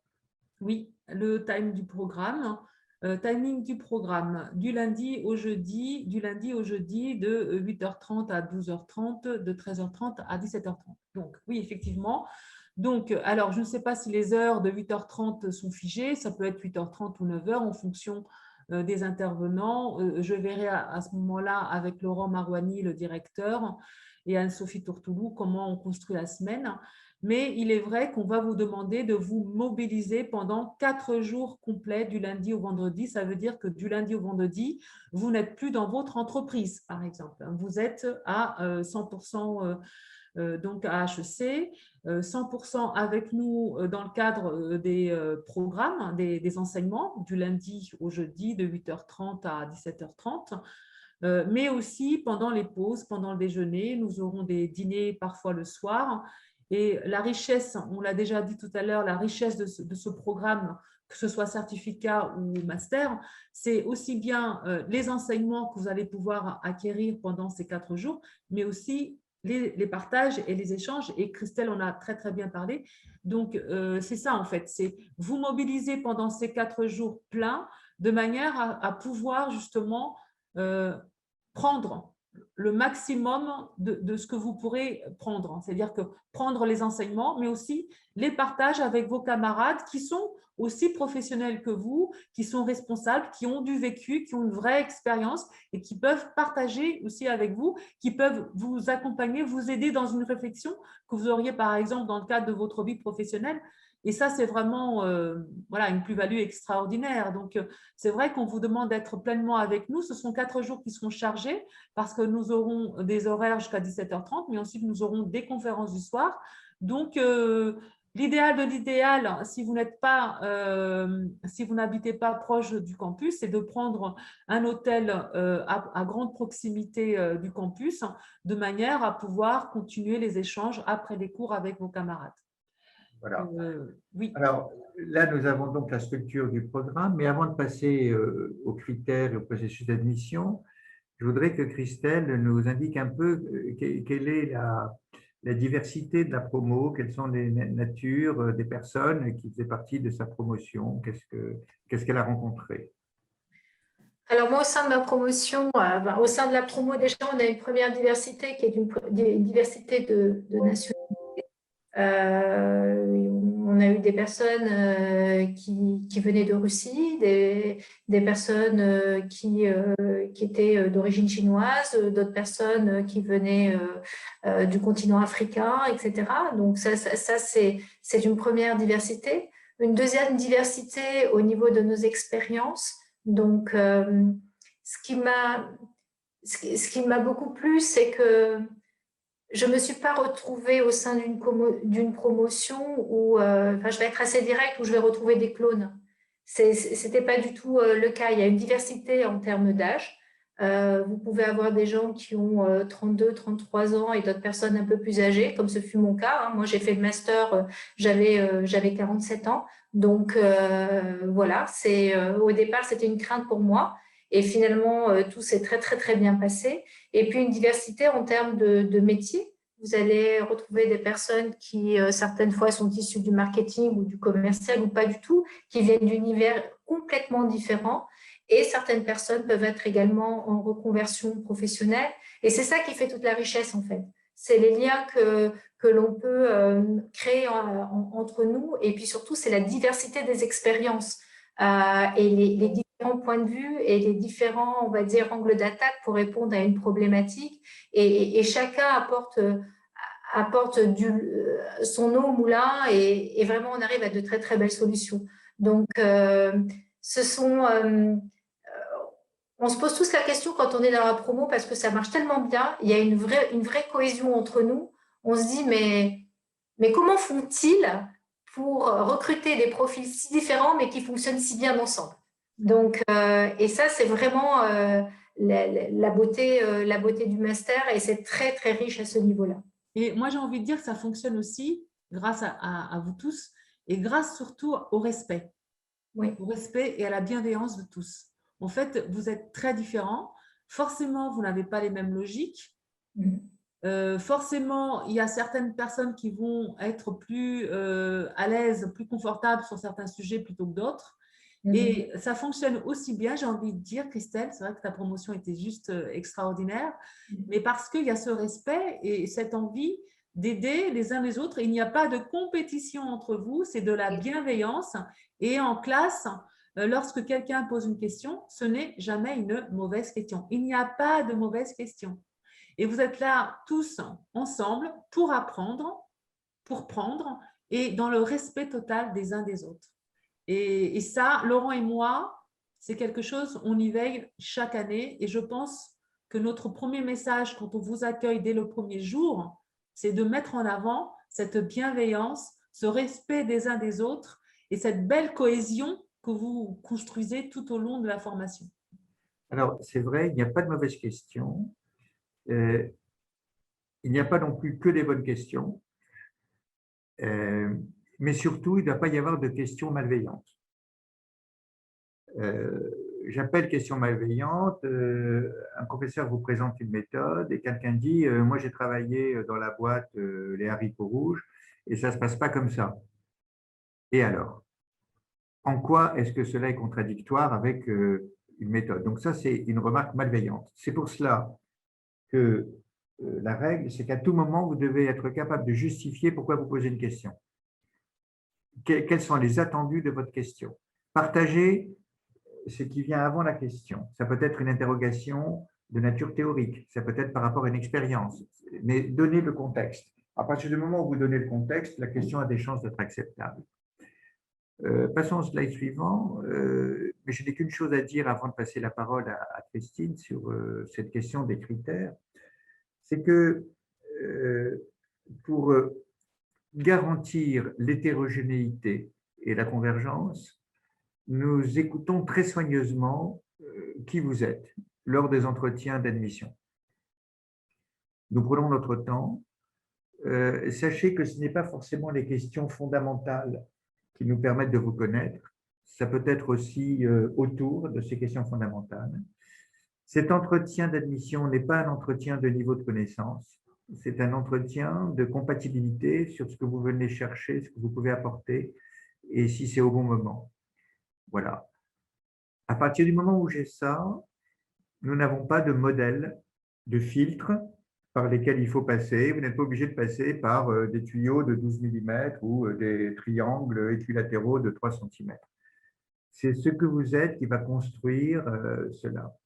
Oui, le timing du programme. Timing du programme du lundi au jeudi de 8h30 à 12h30, de 13h30 à 17h30. Donc, oui, effectivement. Donc, alors, je ne sais pas si les heures de 8h30 sont figées, ça peut être 8h30 ou 9h en fonction des intervenants. Je verrai à ce moment-là avec Laurent Marouani, le directeur, et Anne-Sophie Tourtoulou, comment on construit la semaine. Mais il est vrai qu'on va vous demander de vous mobiliser pendant 4 jours complets du lundi au vendredi. Ça veut dire que du lundi au vendredi, vous n'êtes plus dans votre entreprise, par exemple. Vous êtes à 100% donc à HEC, 100% avec nous dans le cadre des programmes, des enseignements, du lundi au jeudi de 8h30 à 17h30. Mais aussi pendant les pauses, pendant le déjeuner, nous aurons des dîners parfois le soir. Et la richesse, on l'a déjà dit tout à l'heure, la richesse de ce programme, que ce soit certificat ou master, c'est aussi bien les enseignements que vous allez pouvoir acquérir pendant ces 4 jours, mais aussi les partages et les échanges. Et Christelle en a très, très bien parlé. Donc, c'est ça en fait, c'est vous mobiliser pendant ces 4 jours pleins de manière à pouvoir justement prendre le maximum de ce que vous pourrez prendre. C'est-à-dire que prendre les enseignements, mais aussi les partages avec vos camarades qui sont aussi professionnels que vous, qui sont responsables, qui ont du vécu, qui ont une vraie expérience et qui peuvent partager aussi avec vous, qui peuvent vous accompagner, vous aider dans une réflexion que vous auriez par exemple dans le cadre de votre vie professionnelle. Et ça, c'est vraiment voilà, une plus-value extraordinaire. Donc, c'est vrai qu'on vous demande d'être pleinement avec nous. Ce sont 4 jours qui seront chargés parce que nous aurons des horaires jusqu'à 17h30, mais ensuite, nous aurons des conférences du soir. Donc, l'idéal de l'idéal, si vous n'habitez pas proche du campus, c'est de prendre un hôtel à grande proximité du campus de manière à pouvoir continuer les échanges après les cours avec vos camarades. Voilà. Oui. Alors là, nous avons donc la structure du programme, mais avant de passer aux critères et au processus d'admission, je voudrais que Christelle nous indique un peu quelle est la diversité de la promo, quelles sont les natures des personnes qui faisaient partie de sa promotion, qu'est-ce qu'elle a rencontré. Alors moi, au sein de ma promotion, au sein de la promo, déjà, on a une première diversité qui est une diversité de nationalités. On a eu des personnes qui venaient de Russie, des personnes qui étaient d'origine chinoise, d'autres personnes qui venaient du continent africain, etc. Donc ça c'est une première diversité. Une deuxième diversité au niveau de nos expériences. Donc, ce qui m'a beaucoup plu, c'est que je ne me suis pas retrouvée au sein d'une promotion où, je vais être assez directe, où je vais retrouver des clones. Ce n'était pas du tout le cas. Il y a une diversité en termes d'âge. Vous pouvez avoir des gens qui ont 32, 33 ans et d'autres personnes un peu plus âgées, comme ce fut mon cas. Moi, j'ai fait le master, j'avais 47 ans. Donc, voilà, au départ, c'était une crainte pour moi. Et finalement, tout s'est très, très, très bien passé. Et puis, une diversité en termes de métiers. Vous allez retrouver des personnes qui, certaines fois, sont issues du marketing ou du commercial ou pas du tout, qui viennent d'univers complètement différents. Et certaines personnes peuvent être également en reconversion professionnelle. Et c'est ça qui fait toute la richesse, en fait. C'est les liens que l'on peut créer entre nous. Et puis surtout, c'est la diversité des expériences et les différents points de vue et les différents, on va dire, angles d'attaque pour répondre à une problématique. Et chacun apporte son eau au moulin et vraiment, on arrive à de très, très belles solutions. Donc, on se pose tous la question quand on est dans la promo parce que ça marche tellement bien, il y a une vraie cohésion entre nous. On se dit, mais comment font-ils pour recruter des profils si différents mais qui fonctionnent si bien ensemble? Donc, et ça, c'est vraiment la beauté du master et c'est très, très riche à ce niveau-là. Et moi, j'ai envie de dire que ça fonctionne aussi grâce à vous tous et grâce surtout au respect. Oui. Au respect et à la bienveillance de tous. En fait, vous êtes très différents. Forcément, vous n'avez pas les mêmes logiques. Forcément, il y a certaines personnes qui vont être plus à l'aise, plus confortables sur certains sujets plutôt que d'autres. Et ça fonctionne aussi bien, j'ai envie de dire, Christelle, c'est vrai que ta promotion était juste extraordinaire, mais parce qu'il y a ce respect et cette envie d'aider les uns les autres. Il n'y a pas de compétition entre vous, c'est de la bienveillance. Et en classe, lorsque quelqu'un pose une question, ce n'est jamais une mauvaise question. Il n'y a pas de mauvaise question. Et vous êtes là tous ensemble pour apprendre, pour prendre et dans le respect total des uns des autres. Et ça, Laurent et moi, c'est quelque chose, on y veille chaque année. Et je pense que notre premier message quand on vous accueille dès le premier jour, c'est de mettre en avant cette bienveillance, ce respect des uns des autres et cette belle cohésion que vous construisez tout au long de la formation. Alors, c'est vrai, il n'y a pas de mauvaise question. Il n'y a pas non plus que des bonnes questions. Mais surtout, il ne doit pas y avoir de questions malveillantes. J'appelle questions malveillantes, un professeur vous présente une méthode et quelqu'un dit « moi j'ai travaillé dans la boîte les haricots rouges et ça ne se passe pas comme ça ». Et alors? En quoi est-ce que cela est contradictoire avec une méthode? Donc ça, c'est une remarque malveillante. C'est pour cela que la règle, c'est qu'à tout moment, vous devez être capable de justifier pourquoi vous posez une question. Quels sont les attendus de votre question? Partagez ce qui vient avant la question. Ça peut être une interrogation de nature théorique, ça peut être par rapport à une expérience, mais donnez le contexte. À partir du moment où vous donnez le contexte, la question a des chances d'être acceptable. Passons au slide suivant. Mais je n'ai qu'une chose à dire avant de passer la parole à Christine sur cette question des critères. C'est que pour garantir l'hétérogénéité et la convergence, nous écoutons très soigneusement qui vous êtes lors des entretiens d'admission. Nous prenons notre temps. Sachez que ce n'est pas forcément les questions fondamentales qui nous permettent de vous connaître. Ça peut être aussi autour de ces questions fondamentales. Cet entretien d'admission n'est pas un entretien de niveau de connaissance, c'est un entretien de compatibilité sur ce que vous venez chercher, ce que vous pouvez apporter et si c'est au bon moment. Voilà. À partir du moment où j'ai ça, nous n'avons pas de modèle, de filtre par lesquels il faut passer. Vous n'êtes pas obligé de passer par des tuyaux de 12 mm ou des triangles équilatéraux de 3 cm. C'est ce que vous êtes qui va construire cela.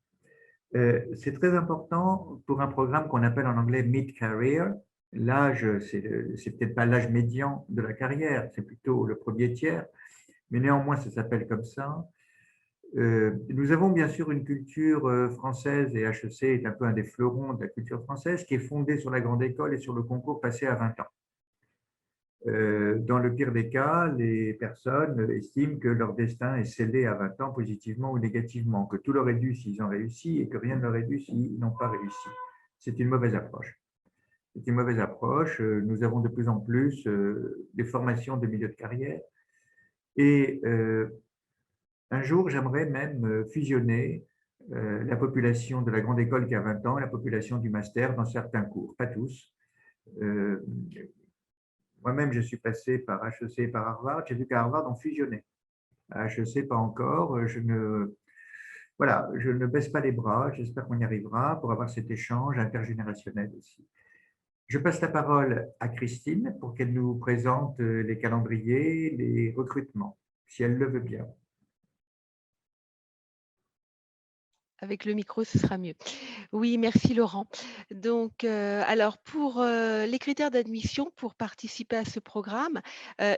C'est très important pour un programme qu'on appelle en anglais mid-career. L'âge, c'est peut-être pas l'âge médian de la carrière, c'est plutôt le premier tiers, mais néanmoins, ça s'appelle comme ça. Nous avons bien sûr une culture française, et HEC est un peu un des fleurons de la culture française, qui est fondée sur la grande école et sur le concours passé à 20 ans. Dans le pire des cas, les personnes estiment que leur destin est scellé à 20 ans, positivement ou négativement, que tout leur est dû s'ils ont réussi et que rien ne leur est dû s'ils n'ont pas réussi. C'est une mauvaise approche. C'est une mauvaise approche. Nous avons de plus en plus des formations de milieu de carrière. Et un jour, j'aimerais même fusionner la population de la grande école qui a 20 ans et la population du master dans certains cours, pas tous. Moi-même, je suis passé par HEC et par Harvard. J'ai vu qu'à Harvard, on fusionnait. À HEC, pas encore. Voilà, je ne baisse pas les bras. J'espère qu'on y arrivera pour avoir cet échange intergénérationnel aussi. Je passe la parole à Christine pour qu'elle nous présente les calendriers, les recrutements, si elle le veut bien. Avec le micro, ce sera mieux. Oui, merci Laurent. Donc, alors pour les critères d'admission pour participer à ce programme,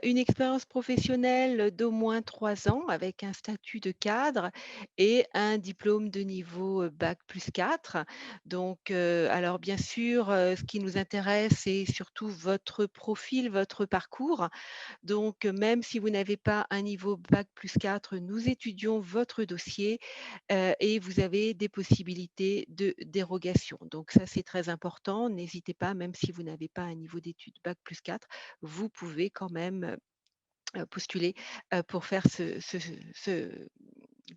une expérience professionnelle d'au moins 3 ans avec un statut de cadre et un diplôme de niveau bac+4. Donc, alors bien sûr, ce qui nous intéresse, c'est surtout votre profil, votre parcours. Donc, même si vous n'avez pas un niveau bac+4, nous étudions votre dossier et vous avez des possibilités de dérogation. Donc ça, c'est très important. N'hésitez pas, même si vous n'avez pas un niveau d'études bac+4, vous pouvez quand même postuler pour faire ce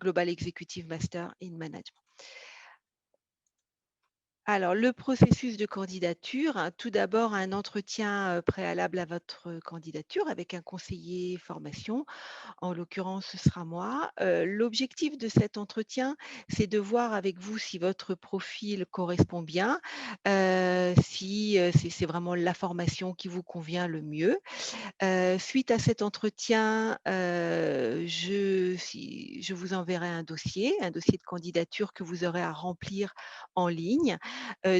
Global Executive Master in Management. Alors, le processus de candidature, hein, tout d'abord un entretien préalable à votre candidature avec un conseiller formation. En l'occurrence, ce sera moi. L'objectif de cet entretien, c'est de voir avec vous si votre profil correspond bien, si c'est vraiment la formation qui vous convient le mieux. Suite à cet entretien, je vous enverrai un dossier de candidature que vous aurez à remplir en ligne.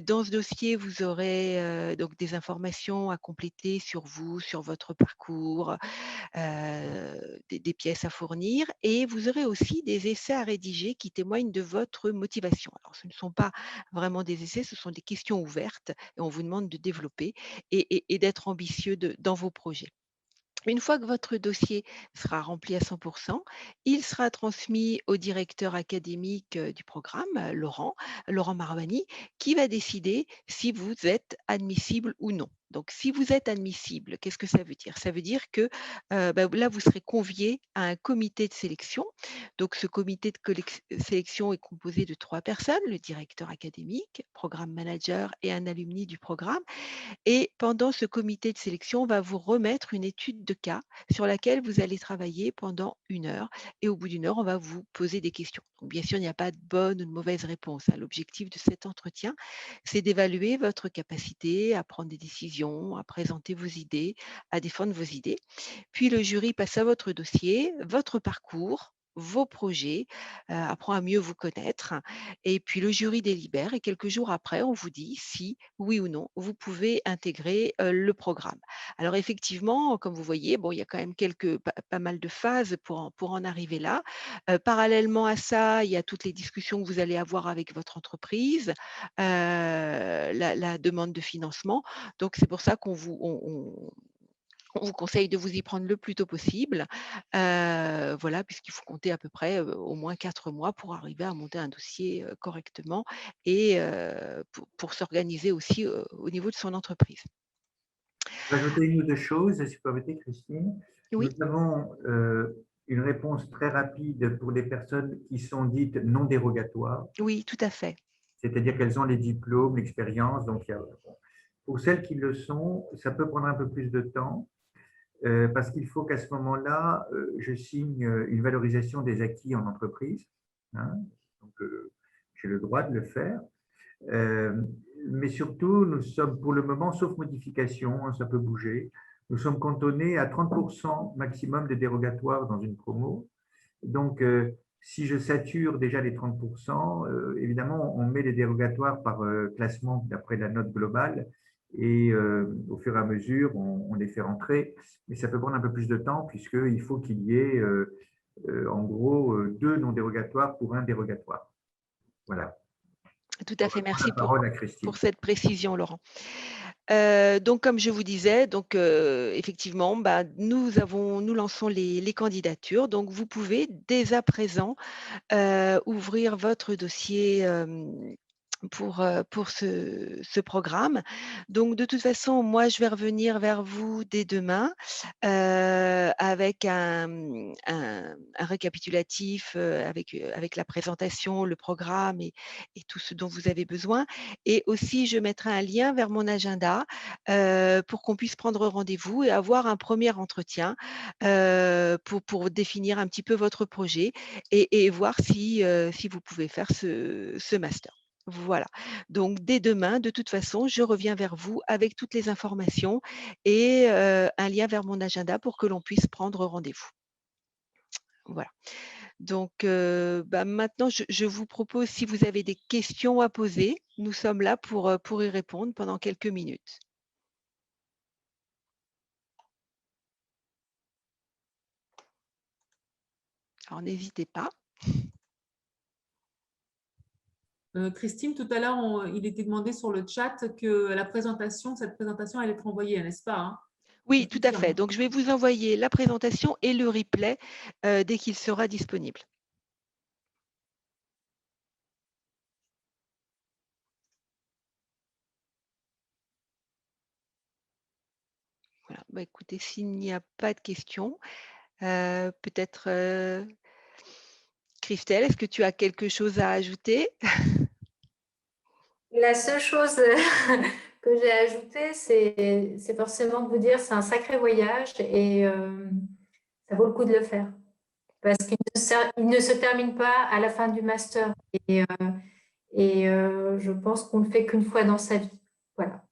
Dans ce dossier, vous aurez donc des informations à compléter sur vous, sur votre parcours, des pièces à fournir et vous aurez aussi des essais à rédiger qui témoignent de votre motivation. Alors, ce ne sont pas vraiment des essais, ce sont des questions ouvertes et on vous demande de développer et d'être ambitieux dans vos projets. Une fois que votre dossier sera rempli à 100%, il sera transmis au directeur académique du programme, Laurent Marouani, qui va décider si vous êtes admissible ou non. Donc, si vous êtes admissible, qu'est-ce que ça veut dire? Ça veut dire que là, vous serez convié à un comité de sélection. Donc, ce comité de sélection est composé de 3 personnes, le directeur académique, programme manager et un alumni du programme. Et pendant ce comité de sélection, on va vous remettre une étude de cas sur laquelle vous allez travailler pendant 1 heure. Et au bout d'1 heure, on va vous poser des questions. Donc, bien sûr, il n'y a pas de bonne ou de mauvaise réponse, hein. L'objectif de cet entretien, c'est d'évaluer votre capacité à prendre des décisions, à présenter vos idées, à défendre vos idées. Puis le jury passe à votre dossier, votre parcours, vos projets, apprend à mieux vous connaître et puis le jury délibère et quelques jours après, on vous dit si, oui ou non, vous pouvez intégrer, le programme. Alors effectivement, comme vous voyez, bon, il y a quand même pas mal de phases pour en arriver là. Parallèlement à ça, il y a toutes les discussions que vous allez avoir avec votre entreprise, la demande de financement. Donc c'est pour ça on vous conseille de vous y prendre le plus tôt possible, voilà, puisqu'il faut compter à peu près, au moins 4 mois pour arriver à monter un dossier, correctement et pour s'organiser aussi, au niveau de son entreprise. Je vais ajouter une ou deux choses, si vous permettez, Christine. Oui, Nous avons une réponse très rapide pour les personnes qui sont dites non dérogatoires, Oui, tout à fait. c'est-à-dire qu'elles ont les diplômes, l'expérience. Donc, pour celles qui le sont, ça peut prendre un peu plus de temps parce qu'il faut qu'à ce moment-là, je signe une valorisation des acquis en entreprise. Hein. Donc, j'ai le droit de le faire. Mais surtout, nous sommes pour le moment, sauf modification, hein, ça peut bouger, nous sommes cantonnés à 30% maximum de dérogatoires dans une promo. Donc, si je sature déjà les 30%, évidemment, on met les dérogatoires par classement d'après la note globale et au fur et à mesure, on les fait rentrer. Mais ça peut prendre un peu plus de temps puisqu'il faut qu'il y ait en gros 2 non dérogatoires pour un dérogatoire. Voilà. Tout à fait, merci La parole à Christine. pour cette précision, Laurent. Donc, comme je vous disais, donc, effectivement, bah, nous lançons les candidatures. Donc, vous pouvez dès à présent ouvrir votre dossier pour ce programme. Donc, de toute façon, moi, je vais revenir vers vous dès demain avec un récapitulatif avec la présentation, le programme et tout ce dont vous avez besoin. Et aussi, je mettrai un lien vers mon agenda pour qu'on puisse prendre rendez-vous et avoir un premier entretien pour définir un petit peu votre projet et voir si vous pouvez faire ce master. Voilà. Donc, dès demain, de toute façon, je reviens vers vous avec toutes les informations et un lien vers mon agenda pour que l'on puisse prendre rendez-vous. Voilà. Donc, bah, maintenant, je vous propose, si vous avez des questions à poser, nous sommes là pour y répondre pendant quelques minutes. Alors, n'hésitez pas. Christine, tout à l'heure, il était demandé sur le chat que cette présentation allait être envoyée, n'est-ce pas, hein? Oui, tout à fait. Donc, je vais vous envoyer la présentation et le replay dès qu'il sera disponible. Voilà. Bah, écoutez, s'il n'y a pas de questions, peut-être Christelle, est-ce que tu as quelque chose à ajouter? La seule chose que j'ai ajoutée, c'est forcément de vous dire c'est un sacré voyage et ça vaut le coup de le faire. Parce qu'il ne se termine pas à la fin du master. Et je pense qu'on ne fait qu'une fois dans sa vie. Voilà.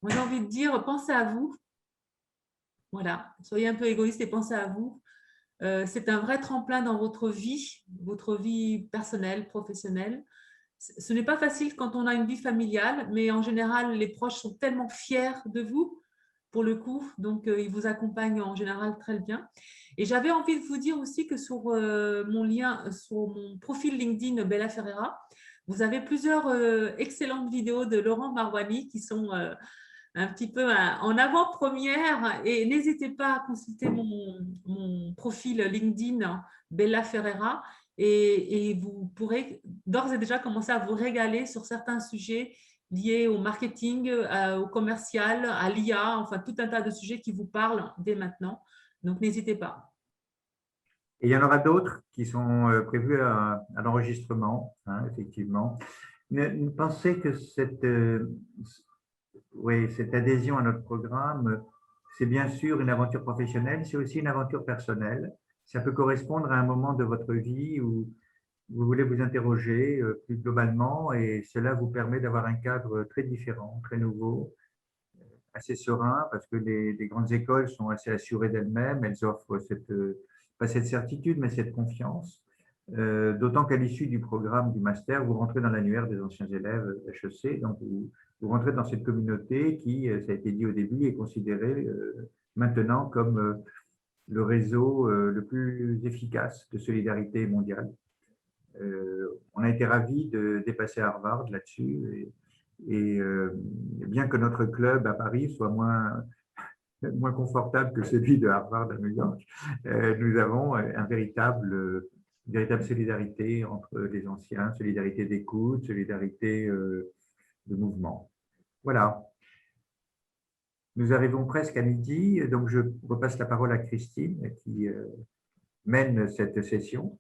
Moi, j'ai envie de dire, pensez à vous. Voilà, soyez un peu égoïste et pensez à vous. C'est un vrai tremplin dans votre vie personnelle, professionnelle. Ce n'est pas facile quand on a une vie familiale, mais en général, les proches sont tellement fiers de vous, pour le coup, donc ils vous accompagnent en général très bien. Et j'avais envie de vous dire aussi que sur mon profil LinkedIn Bella Ferreira, vous avez plusieurs excellentes vidéos de Laurent Marouani qui sont un petit peu en avant-première, et n'hésitez pas à consulter mon profil LinkedIn Bella Ferreira et vous pourrez d'ores et déjà commencer à vous régaler sur certains sujets liés au marketing, au commercial, à l'IA, enfin tout un tas de sujets qui vous parlent dès maintenant. Donc, n'hésitez pas. Et il y en aura d'autres qui sont prévus à l'enregistrement, hein, effectivement. Pensez que cette adhésion à notre programme, c'est bien sûr une aventure professionnelle, c'est aussi une aventure personnelle. Ça peut correspondre à un moment de votre vie où vous voulez vous interroger plus globalement et cela vous permet d'avoir un cadre très différent, très nouveau, assez serein parce que les grandes écoles sont assez assurées d'elles-mêmes, elles offrent pas cette certitude, mais cette confiance. D'autant qu'à l'issue du programme du master, vous rentrez dans l'annuaire des anciens élèves HEC, donc vous rentrez dans cette communauté qui, ça a été dit au début, est considérée maintenant comme le réseau le plus efficace de solidarité mondiale. On a été ravis de dépasser Harvard là-dessus et bien que notre club à Paris soit moins confortable que celui de Harvard à New York, nous avons une véritable solidarité entre les anciens, solidarité d'écoute, solidarité de mouvement. Voilà. Nous arrivons presque à midi, donc je repasse la parole à Christine qui mène cette session?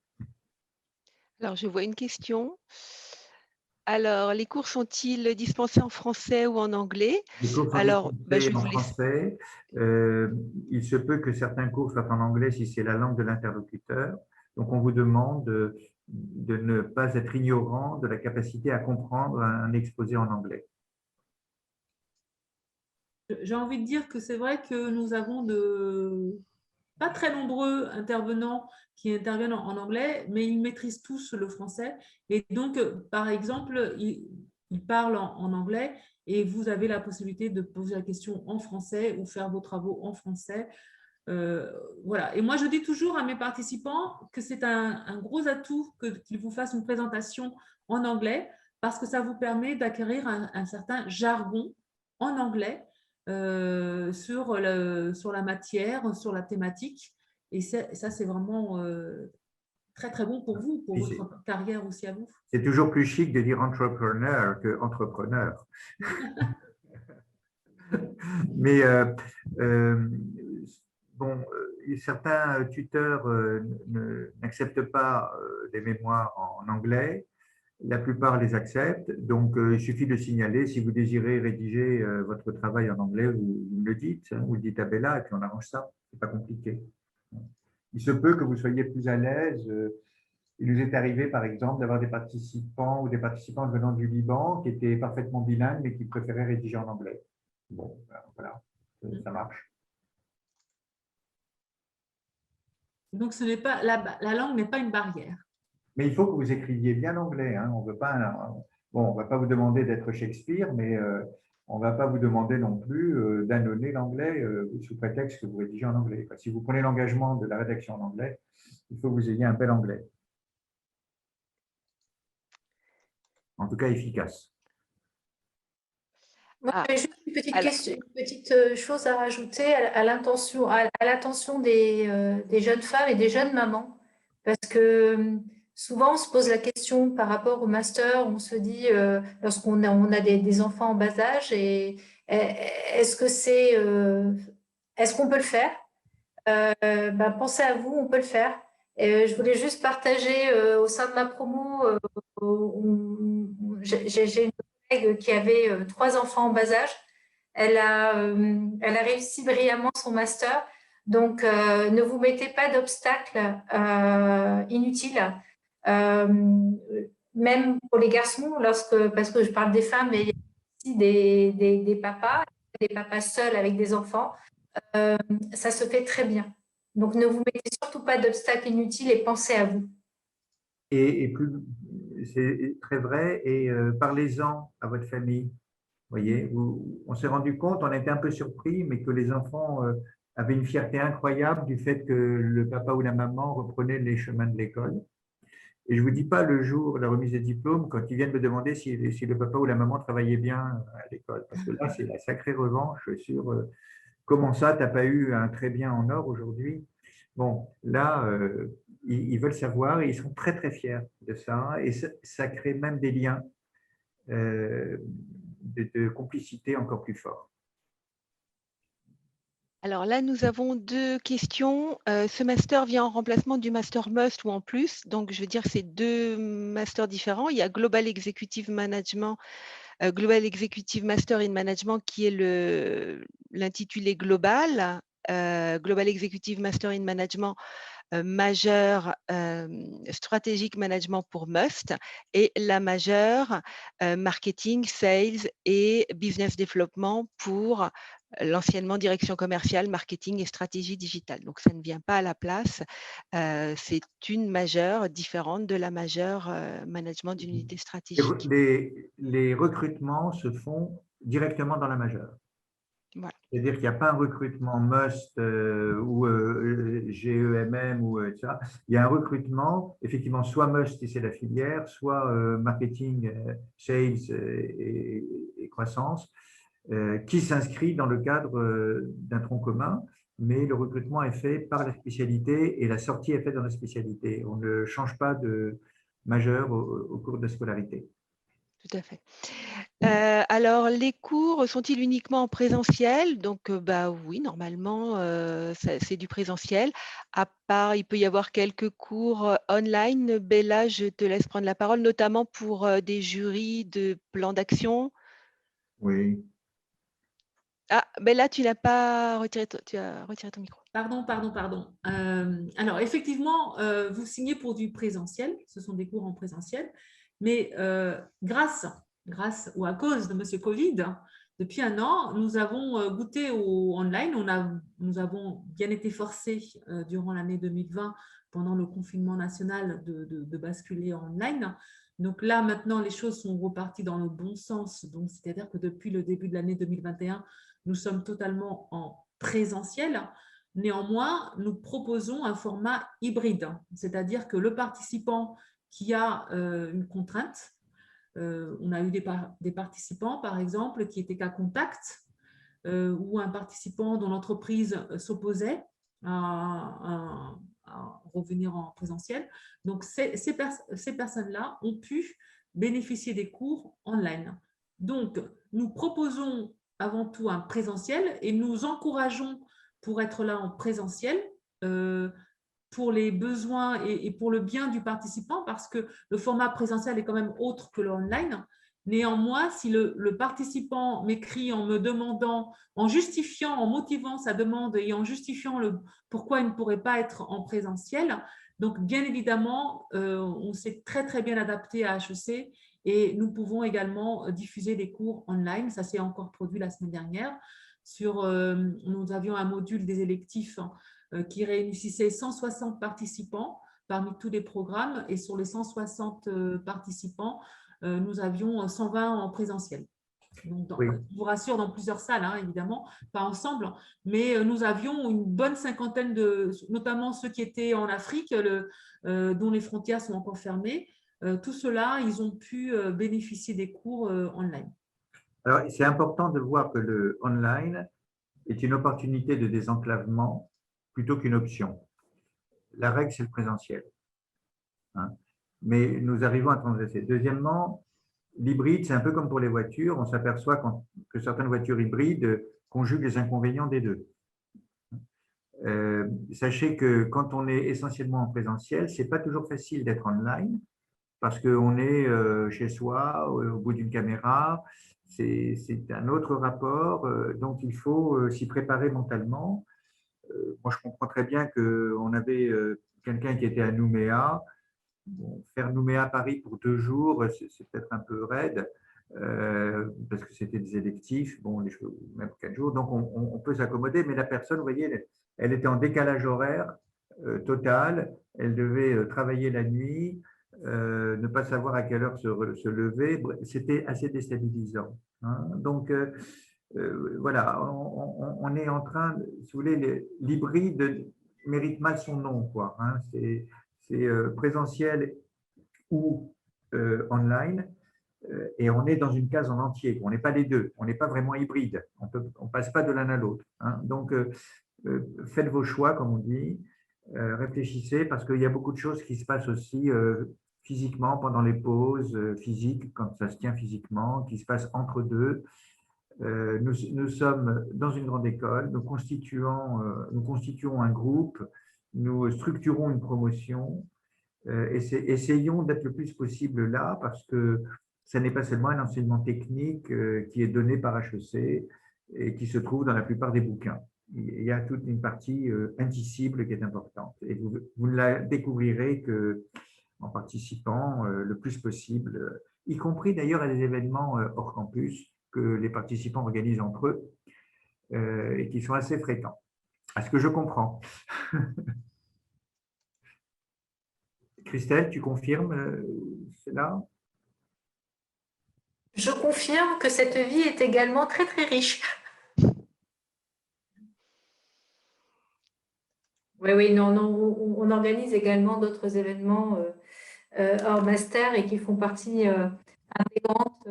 Alors, je vois une question. Alors, les cours sont-ils dispensés en français ou en anglais? Les cours sont Alors, je dispensés vais en vous laisser. français. Il se peut que certains cours soient en anglais si c'est la langue de l'interlocuteur. Donc, on vous demande de ne pas être ignorant de la capacité à comprendre un exposé en anglais. J'ai envie de dire que c'est vrai que nous avons pas très nombreux intervenants qui interviennent en anglais, mais ils maîtrisent tous le français. Et donc, par exemple, ils parlent en anglais et vous avez la possibilité de poser la question en français ou faire vos travaux en français. Voilà. Et moi, je dis toujours à mes participants que c'est un gros atout qu'ils vous fassent une présentation en anglais parce que ça vous permet d'acquérir un certain jargon en anglais sur la matière, sur la thématique. Et ça c'est vraiment très, très bon pour vous, pour votre carrière aussi à vous. C'est toujours plus chic de dire entrepreneur que entrepreneur. Mais bon, certains tuteurs n'acceptent pas les mémoires en anglais. La plupart les acceptent. Donc, il suffit de signaler. Si vous désirez rédiger votre travail en anglais, vous me le dites, hein, vous le dites à Bella et puis on arrange ça. C'est pas compliqué. Il se peut que vous soyez plus à l'aise. Il nous est arrivé, par exemple, d'avoir des participants ou des participantes venant du Liban qui étaient parfaitement bilingues mais qui préféraient rédiger en anglais. Bon, voilà, ça marche. Donc, ce n'est pas, la langue n'est pas une barrière. Mais il faut que vous écriviez bien l'anglais. Hein. On veut pas, bon, on ne va pas vous demander d'être Shakespeare, mais on ne va pas vous demander non plus d'annoncer l'anglais sous prétexte que vous rédigez en anglais. Enfin, si vous prenez l'engagement de la rédaction en anglais, il faut que vous ayez un bel anglais. En tout cas, efficace. Moi, Ah, j'avais juste une petite alors, question, une petite chose à rajouter à l'attention des jeunes femmes et des jeunes mamans. Parce que souvent, on se pose la question par rapport au master, on se dit, on a des enfants en bas âge, est-ce que est-ce qu'on peut le faire? Pensez à vous, on peut le faire. Je voulais juste partager au sein de ma promo, j'ai une collègue qui avait 3 enfants en bas âge. Elle a réussi brillamment son master. Donc, ne vous mettez pas d'obstacles inutiles. Euh, Même pour les garçons, parce que je parle des femmes, mais il y a aussi des papas seuls avec des enfants. Ça se fait très bien. Donc, ne vous mettez surtout pas d'obstacles inutiles et pensez à vous. Et plus, c'est très vrai. Et parlez-en à votre famille. Voyez, on s'est rendu compte, on a été un peu surpris, mais que les enfants avaient une fierté incroyable du fait que le papa ou la maman reprenait les chemins de l'école. Et je ne vous dis pas le jour de la remise des diplômes, quand ils viennent me demander si le papa ou la maman travaillait bien à l'école. Parce que là, c'est la sacrée revanche sur comment ça, tu n'as pas eu un très bien en or aujourd'hui. Bon, là, ils veulent savoir et ils sont très, très fiers de ça. Et ça crée même des liens de complicité encore plus forts. alors là, nous avons 2 questions. Ce master vient en remplacement du master Must ou en plus. Donc, je veux dire, c'est 2 masters différents. Il y a Global Executive Management, Global Executive Master in Management qui est l'intitulé global. Global Executive Master in Management majeure stratégique management pour Must et la majeure marketing, sales et business development pour l'anciennement direction commerciale, marketing et stratégie digitale. Donc, ça ne vient pas à la place. C'est une majeure différente de la majeure management d'unité stratégique. Les recrutements se font directement dans la majeure. Voilà. C'est-à-dire qu'il n'y a pas un recrutement Must ou GEMM ou etc. Il y a un recrutement, effectivement, soit Must si c'est la filière, soit marketing, sales et croissance, qui s'inscrit dans le cadre d'un tronc commun, mais le recrutement est fait par la spécialité et la sortie est faite dans la spécialité. On ne change pas de majeur au cours de la scolarité. Tout à fait. Alors, les cours sont-ils uniquement en présentiel? Donc, bah, oui, normalement, c'est du présentiel. À part, il peut y avoir quelques cours, online. Bella, je te laisse prendre la parole, notamment pour, des jurys de plan d'action. Oui. Ah, Bella, tu as retiré ton micro. Pardon. Alors, effectivement, vous signez pour du présentiel, ce sont des cours en présentiel, mais grâce ou à cause de M. Covid, depuis un an, nous avons goûté au online. Nous avons bien été forcés durant l'année 2020, pendant le confinement national, de basculer en online. Donc là, maintenant, les choses sont reparties dans le bon sens. Donc, c'est-à-dire que depuis le début de l'année 2021, nous sommes totalement en présentiel. Néanmoins, nous proposons un format hybride, c'est-à-dire que le participant qui a une contrainte, on a eu des participants, par exemple, qui étaient cas contact, ou un participant dont l'entreprise s'opposait à revenir en présentiel. Donc, ces personnes-là ont pu bénéficier des cours online. Donc, nous proposons avant tout un présentiel et nous encourageons pour être là en présentiel, pour les besoins et pour le bien du participant, parce que le format présentiel est quand même autre que le online. Néanmoins, si le participant m'écrit en me demandant, en justifiant, en motivant sa demande et en justifiant pourquoi il ne pourrait pas être en présentiel, donc bien évidemment, on s'est très bien adapté à HEC et nous pouvons également diffuser des cours online. Ça s'est encore produit la semaine dernière. Nous avions un module des électifs qui réunissait 160 participants parmi tous les programmes, et sur les 160 participants, nous avions 120 en présentiel. Donc, Oui. je vous rassure, dans plusieurs salles, hein, évidemment, pas ensemble, mais nous avions une bonne cinquantaine notamment ceux qui étaient en Afrique, dont les frontières sont encore fermées. Tout cela, ils ont pu bénéficier des cours online. Alors, c'est important de voir que le online est une opportunité de désenclavement plutôt qu'une option. La règle, c'est le présentiel. Hein. Mais nous arrivons à transgresser. Deuxièmement, l'hybride, c'est un peu comme pour les voitures. On s'aperçoit que certaines voitures hybrides conjuguent les inconvénients des deux. Sachez que quand on est essentiellement en présentiel, ce n'est pas toujours facile d'être online parce qu'on est chez soi, au bout d'une caméra. C'est un autre rapport. Donc, il faut s'y préparer mentalement. Moi, je comprends très bien qu'on avait quelqu'un qui était à Nouméa. Bon, faire Nouméa à Paris pour 2 jours, c'est peut-être un peu raide, parce que c'était des électifs, bon, même 4 jours, donc on peut s'accommoder, mais la personne, vous voyez, elle était en décalage horaire total, elle devait travailler la nuit, ne pas savoir à quelle heure se lever, c'était assez déstabilisant. Hein. Donc, voilà, on est en train, si vous voulez, l'hybride mérite mal son nom, quoi. Hein. C'est présentiel ou online, et on est dans une case en entier. On n'est pas les deux, on n'est pas vraiment hybride, on ne passe pas de l'un à l'autre. Hein. Donc, faites vos choix, comme on dit, réfléchissez, parce qu'il y a beaucoup de choses qui se passent aussi physiquement pendant les pauses physiques, quand ça se tient physiquement, qui se passent entre deux. Nous sommes dans une grande école, nous constituons un groupe, nous structurons une promotion, essayons d'être le plus possible là, parce que ce n'est pas seulement un enseignement technique qui est donné par HEC et qui se trouve dans la plupart des bouquins. Il y a toute une partie indicible qui est importante. Et vous ne la découvrirez qu'en participant le plus possible, y compris d'ailleurs à des événements hors campus que les participants organisent entre eux et qui sont assez fréquents. À ce que je comprends. Christelle, tu confirmes cela? Je confirme que cette vie est également très riche. Oui, non, on organise également d'autres événements hors master et qui font partie intégrante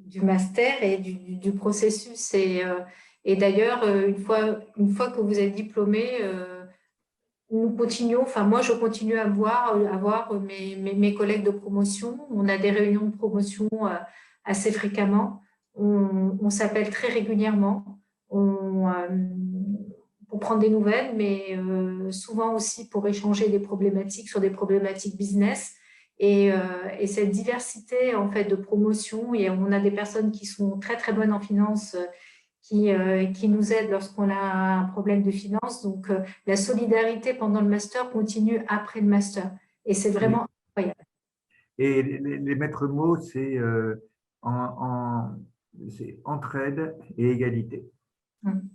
du master et du processus. Et d'ailleurs, une fois que vous êtes diplômé, nous continuons, enfin moi je continue à voir mes collègues de promotion. On a des réunions de promotion assez fréquemment. On s'appelle très régulièrement pour prendre des nouvelles, mais souvent aussi pour échanger des problématiques sur des problématiques business. Et cette diversité en fait de promotion, et on a des personnes qui sont très très bonnes en finance qui nous aident lorsqu'on a un problème de finance. Donc, la solidarité pendant le master continue après le master. Et c'est vraiment incroyable. Et les maîtres mots, c'est c'est entraide et égalité.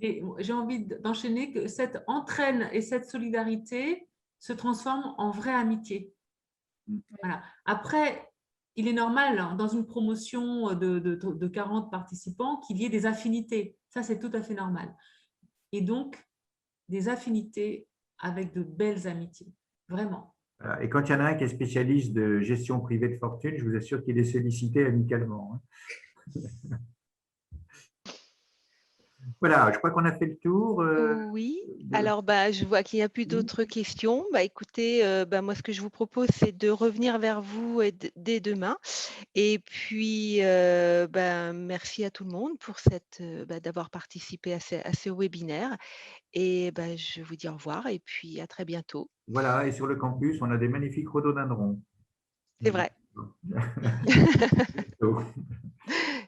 Et j'ai envie d'enchaîner que cette entraîne et cette solidarité se transforment en vraie amitié. Voilà. Après, il est normal dans une promotion de 40 participants qu'il y ait des affinités. Ça, c'est tout à fait normal. Et donc, des affinités avec de belles amitiés. Vraiment. Voilà. Et quand il y en a un qui est spécialiste de gestion privée de fortune, je vous assure qu'il est sollicité amicalement. Voilà, je crois qu'on a fait le tour. Oui, alors je vois qu'il n'y a plus d'autres questions. Écoutez, moi ce que je vous propose, c'est de revenir vers vous dès demain. Et puis, merci à tout le monde pour d'avoir participé à ce webinaire. Et je vous dis au revoir et puis à très bientôt. Voilà, et sur le campus, on a des magnifiques rhododendrons. C'est vrai.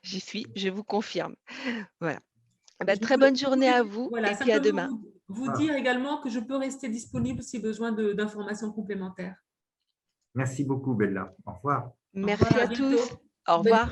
J'y suis, je vous confirme. Voilà. Très bonne journée à vous voilà, et puis à demain. Vous dire également que je peux rester disponible si besoin d'informations complémentaires. Merci beaucoup, Bella. Au revoir. Merci à tous. Au revoir.